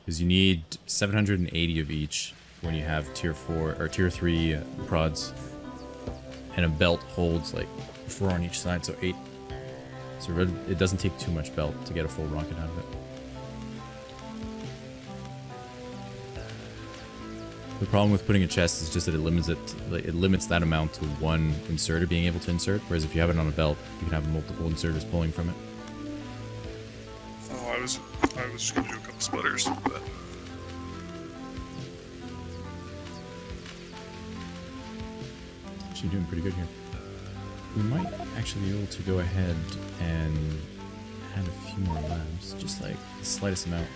Because you need 780 of each when you have tier 4 or tier 3 prods. And a belt holds like 4 on each side, so 8. So it doesn't take too much belt to get a full rocket out of it. The problem with putting a chest is just that it limits that amount to one inserter being able to insert, whereas if you have it on a belt, you can have multiple inserters pulling from it. Oh, I was just gonna do a couple splitters, but Actually doing pretty good here. We might actually be able to go ahead and add a few more labs, just like the slightest amount.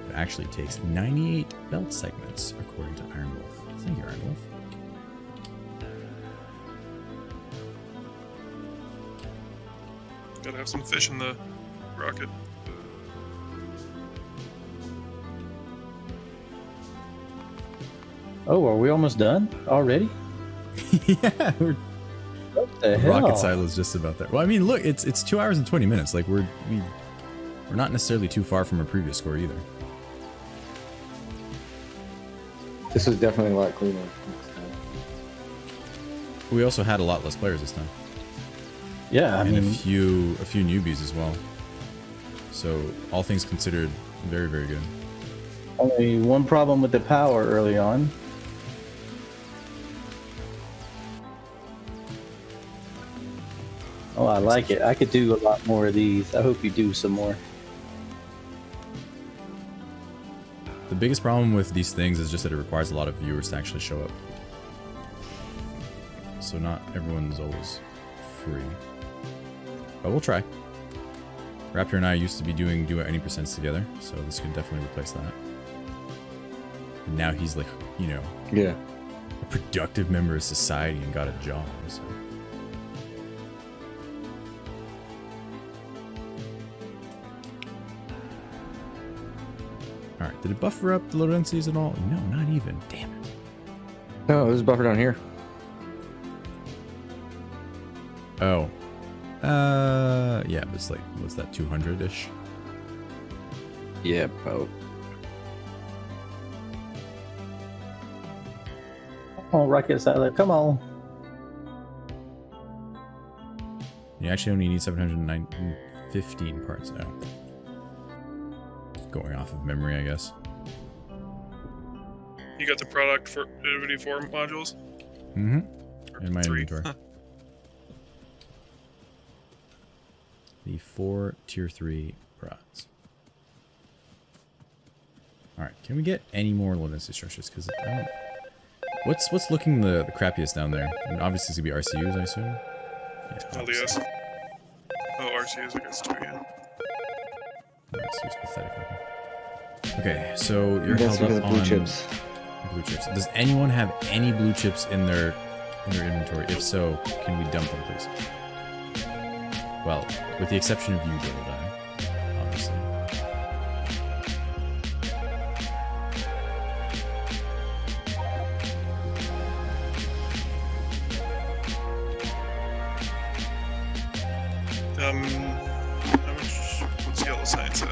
It actually takes 98 belt segments, according to Iron Wolf. Thank you, Iron Wolf. gotta have some fish in the rocket. Oh, are we almost done already? Yeah, we're What the the hell? rocket silo is just about there. Well, I mean, look, it's 2 hours and 20 minutes. Like we're not necessarily too far from our previous score either. This is definitely a lot cleaner. We also had a lot less players this time, Yeah, I and mean, a few newbies as well. So all things considered, very very good. only one problem with the power early on. Oh, I like it. I could do a lot more of these. I hope you do some more. The biggest problem with these things is just that it requires a lot of viewers to actually show up. So not everyone's always free. But we'll try. Raptor and I used to be doing duo any percents together, so this could definitely replace that. And now he's like, you know, Yeah. a productive member of society and got a job, so. Alright, did it buffer up the low densities at all? No, not even. Damn it. No, there's a buffer down here. Oh. Yeah, it was like, what's that, 200-ish? Yeah, about. Oh, rocket silo, come on. You actually only need 715 parts now. Going off of memory, I guess. You got the product for Activity 4 modules? Mm-hmm. Or In my 3? inventory. The 4 tier 3 prods. Alright, can we get any more low-density structures? Because I don't... What's looking the crappiest down there? I mean, obviously it's going to be RCUs, I assume. Yeah, obviously. LDS. Oh, RCS, I guess, too, yeah. RCU's pathetic looking. Okay, so you're That's held because up of blue on chips. blue chips. Does anyone have any blue chips in their inventory? If so, can we dump them, please? Well, with the exception of you, BuildOrDie, obviously. How much? What's yellow science at?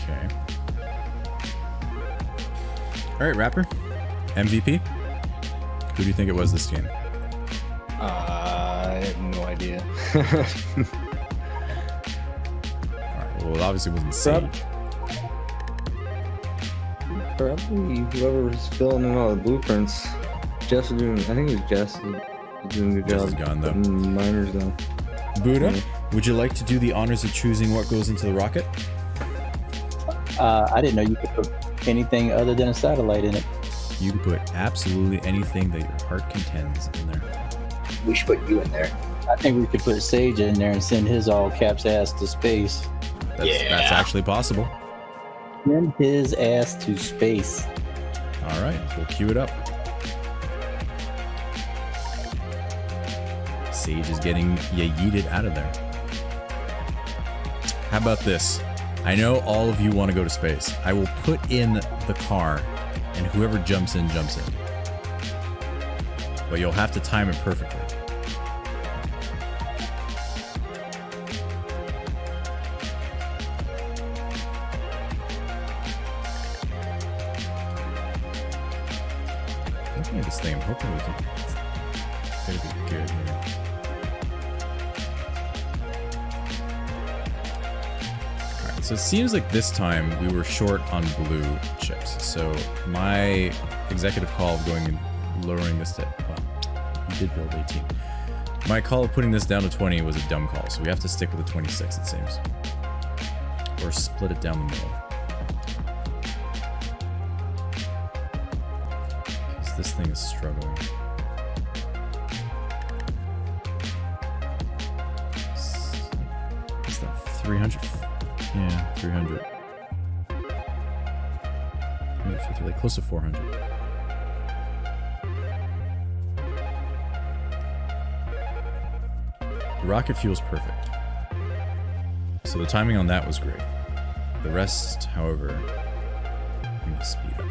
Okay. All right, Rapper. MVP. Who do you think it was this game? I have no idea. All right. Well, it obviously wasn't Sage. Probably whoever's filling in all the blueprints. Jess is doing. I think it was Jess doing a good Jess job. is gone, though. putting miners down. Buddha, would you like to do the honors of choosing what goes into the rocket? I didn't know you could put anything other than a satellite in it. You can put absolutely anything that your heart contends in there. We should put you in there. I think we could put Sage in there and send his all caps ass to space. That's actually possible. Send his ass to space. All right, we'll cue it up. Sage is getting yeeted out of there. How about this? I know all of you want to go to space. I will put in the car, and whoever jumps in, jumps in. But you'll have to time it perfectly. Looking at this thing, I'm hoping we can get it to be good here. Alright, so it seems like this time we were short on blue chips. So my executive call of going and lowering this to, well, you did build 18. My call of putting this down to 20 was a dumb call, so we have to stick with the 26, it seems. Or split it down the middle. Because this thing is struggling. What's that, 300? Yeah, 300. 350, like close to 400. The rocket fuel's perfect. So the timing on that was great. The rest, however, we need to speed up.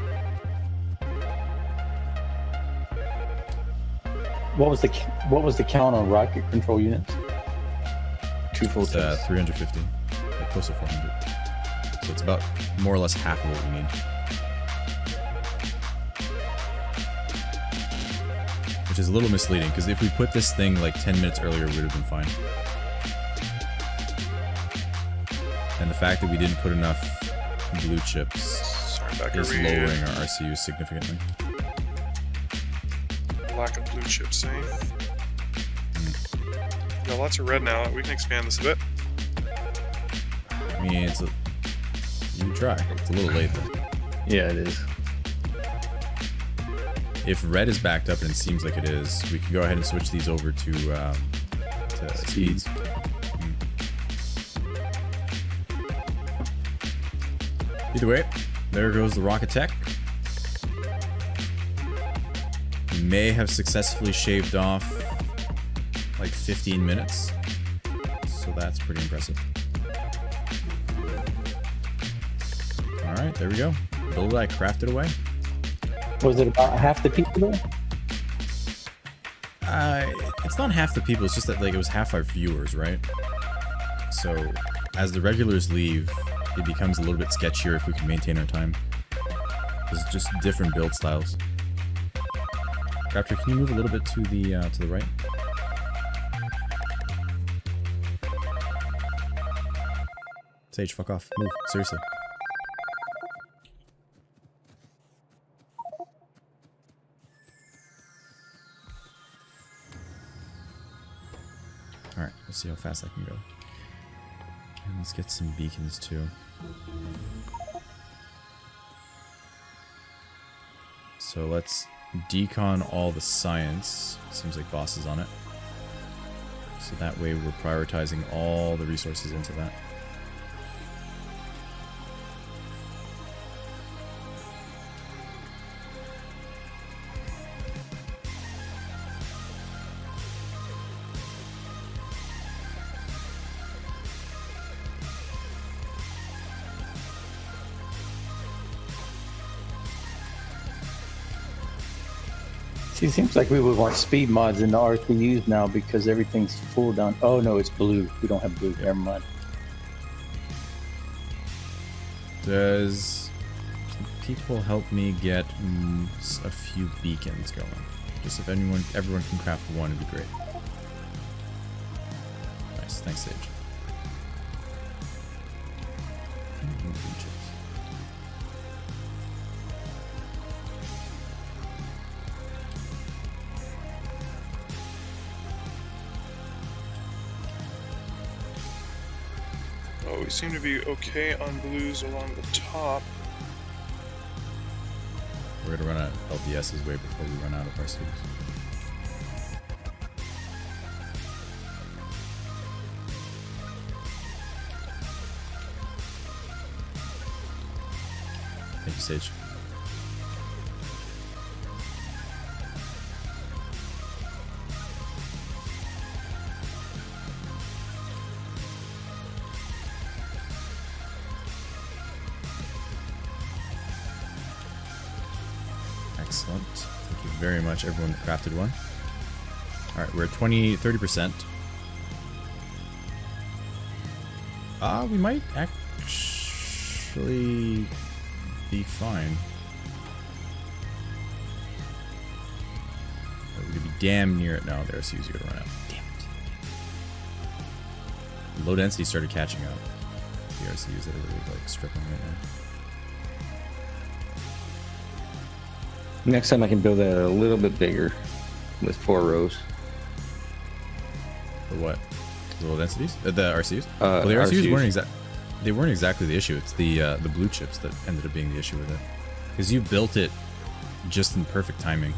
What was the count on rocket control units? 2 full It's tests. 350, like close to 400. So it's about more or less half of what we need. Which is a little misleading, because if we put this thing like 10 minutes earlier, it would have been fine. And the fact that we didn't put enough blue chips Sorry, back is over lowering here. our RCU significantly. Lack of blue chips, eh? Got lots of red now. We can expand this a bit. I mean, it's a... You can try. It's a little late though. Yeah, it is. If red is backed up, and it seems like it is, we can go ahead and switch these over to speeds. Either way, there goes the rocket tech. We may have successfully shaved off like 15 minutes, so that's pretty impressive. All right, there we go. BuildOrDie crafted away. Was it about half the people there? It's not half the people, it's just that like it was half our viewers, right? So as the regulars leave, it becomes a little bit sketchier if we can maintain our time. There's just different build styles. Raptor, can you move a little bit to the right? Sage, fuck off. Move. Seriously. Alright, we'll see how fast I can go. And let's get some beacons too. So let's decon all the science. Seems like Boss is on it. So that way we're prioritizing all the resources into that. See, it seems like we would want speed mods in the RTUs now because everything's full down. Oh no, it's blue. We don't have blue. Never mind. Does people help me get a few beacons going? Just if everyone can craft one, it'd be great. Nice, thanks, Sage. Oh, we seem to be okay on blues along the top. We're gonna run out of LBS's way before we run out of our cities. Thank you, Sage. Excellent. Thank you very much, everyone that crafted one. Alright, we're at 30%. We might actually be fine. We're gonna be damn near it now. The RCUs are gonna run out. Damn it. Low density started catching up. The RCUs that are really like stripping right now. Next time I can build it a little bit bigger with 4 rows. For what? The low densities? The RCUs? Well, the RCUs weren't exactly the issue. It's the blue chips that ended up being the issue with it. Because you built it just in perfect timing.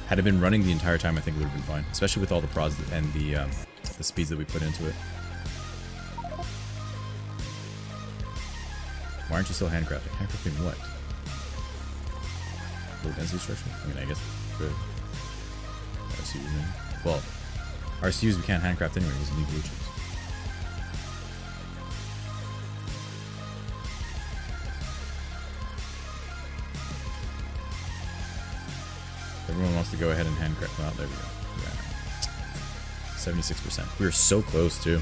Had it been running the entire time, I think it would have been fine. Especially with all the prods and the speeds that we put into it. Why aren't you still handcrafting? Handcrafting what? Low density structure? I mean, I guess good. RCUs, maybe. Well, RCUs we can't handcraft anyway because we need blue chips. Everyone wants to go ahead and handcraft. Well, there we go. Yeah. 76%. We were so close too.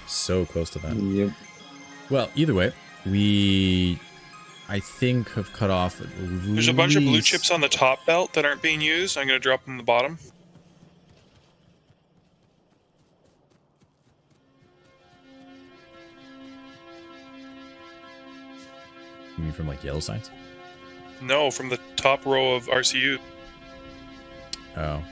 So close to that. Yep. Well, either way, we, I think, have cut off at There's a bunch of blue chips on the top belt that aren't being used. I'm going to drop them on the bottom. You mean from like yellow signs? No, from the top row of RCU. Oh.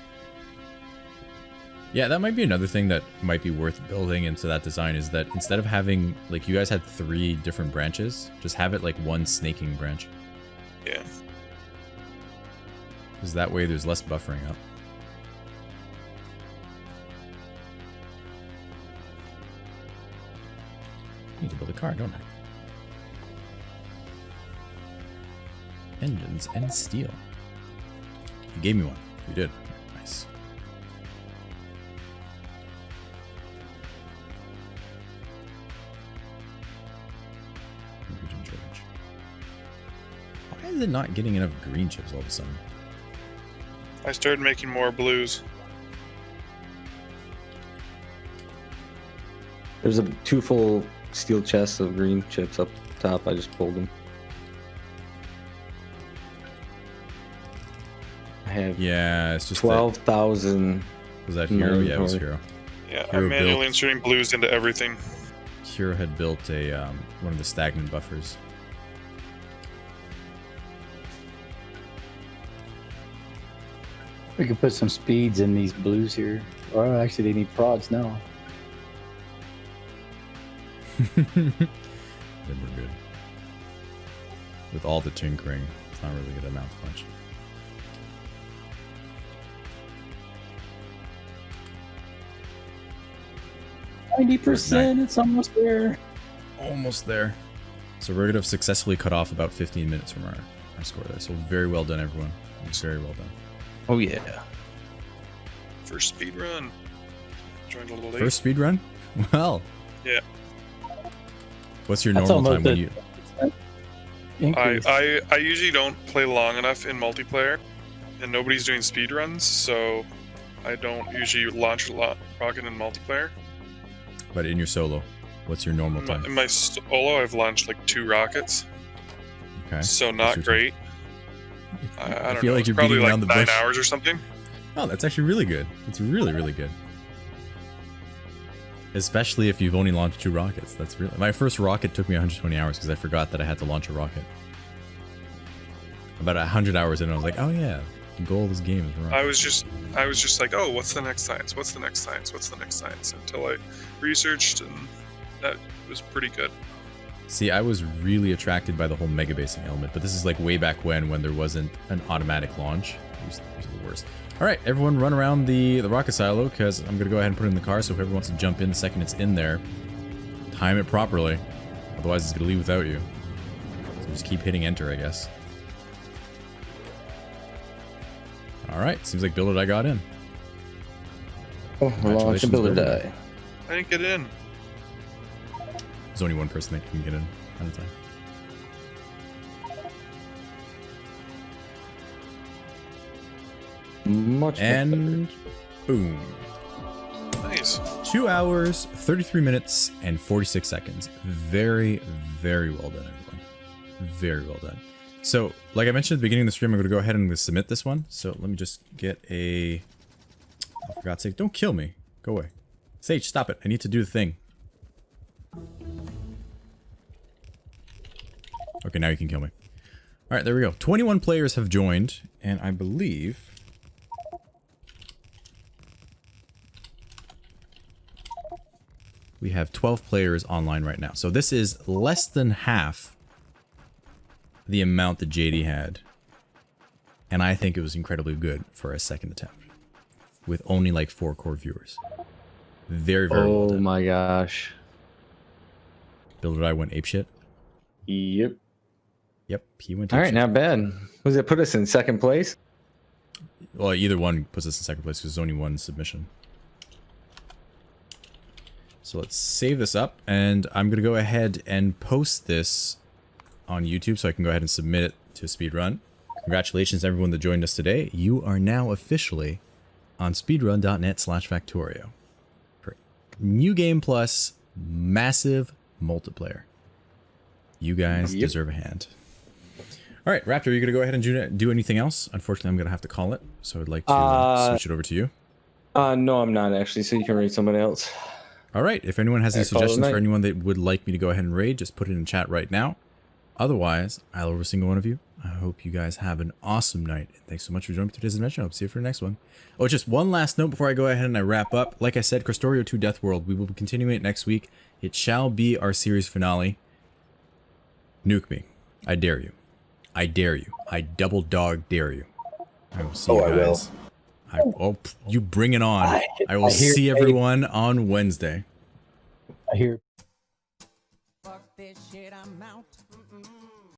Yeah, that might be another thing that might be worth building into that design is that instead of having, like, you guys had 3 different branches, just have it like one snaking branch. Yeah. Because that way there's less buffering up. I need to build a car, don't I? Engines and steel. You gave me one. You did. Nice. Why is it not getting enough green chips all of a sudden? I started making more blues. There's 2 full steel chests of green chips up top. I just pulled them. I have Yeah, it's just 12,000. Was that Hero? Yeah, it was inventory. Hero. Yeah, Hero I'm manually built. inserting blues into everything. Hero had built a one of the stagnant buffers. We could put some speeds in these blues here. Or actually, they need prods now. Then we're good. With all the tinkering, it's not really gonna amount to much. %, it's almost there. Almost there. So we're gonna have successfully cut off about 15 minutes from our score there. So very well done, everyone. Very well done. Oh yeah. First speed run. Joined a little late. First speed run? Well. Yeah. What's your normal time when you... I usually don't play long enough in multiplayer, and nobody's doing speed runs, so I don't usually launch a rocket in multiplayer. But in your solo, what's your normal time? In my solo, I've launched like 2 rockets. Okay. So not great. I don't feel know. like you're probably beating like around the 9 bush. hours or something. Oh, that's actually really good. It's really, really good. Especially if you've only launched 2 rockets. That's really... My first rocket took me 120 hours because I forgot that I had to launch a rocket. About 100 hours in, I was like, oh yeah, the goal of this game is rocket. I was just like, oh, what's the next science? What's the next science? What's the next science? Until I researched, and that was pretty good. See, I was really attracted by the whole mega basing element, but this is like way back when there wasn't an automatic launch. It was the worst. All right, everyone run around the rocket silo, because I'm going to go ahead and put it in the car, so whoever wants to jump in the second it's in there, time it properly. Otherwise, it's going to leave without you. So just keep hitting enter, I guess. All right, seems like BuildOrDie got in. Oh, launch and BuildOrDie. I didn't get in. There's only one person that can get in at a time. Much and boom. Nice. 2 hours, 33 minutes, and 46 seconds. Very, very well done, everyone. Very well done. So, like I mentioned at the beginning of the stream, I'm going to go ahead and submit this one. So, let me just get a... Oh, for God's sake, don't kill me. Go away. Sage, stop it. I need to do the thing. Okay, now you can kill me. Alright, there we go. 21 players have joined, and I believe... we have 12 players online right now. So this is less than half the amount that JD had. And I think it was incredibly good for a second attempt. With only like 4 core viewers. Very, very well done. Oh my gosh. BuildOrDie went apeshit. Yep. Yep, he went apeshit. Alright, not bad. Was it put us in second place? Well, either one puts us in second place because there's only one submission. So let's save this up, and I'm going to go ahead and post this on YouTube so I can go ahead and submit it to Speedrun. Congratulations to everyone that joined us today. You are now officially on speedrun.net/factorio. For New Game Plus, massive multiplayer. You guys deserve a hand. All right, Raptor, are you going to go ahead and do anything else? Unfortunately, I'm going to have to call it, so I'd like to switch it over to you. No, I'm not actually, so you can raid someone else. All right, if anyone has any suggestions for anyone that would like me to go ahead and raid, just put it in chat right now. Otherwise, I love every single one of you. I hope you guys have an awesome night. And thanks so much for joining today's adventure. I hope to see you for the next one. Oh, just one last note before I go ahead and I wrap up. Like I said, Crestorio 2 Death World, we will be continuing it next week. It shall be our series finale. Nuke me. I dare you. I dare you. I double dog dare you. I will see you guys. Oh, you bring it on. I will see everyone on Wednesday. I hear. Fuck this shit, I'm out.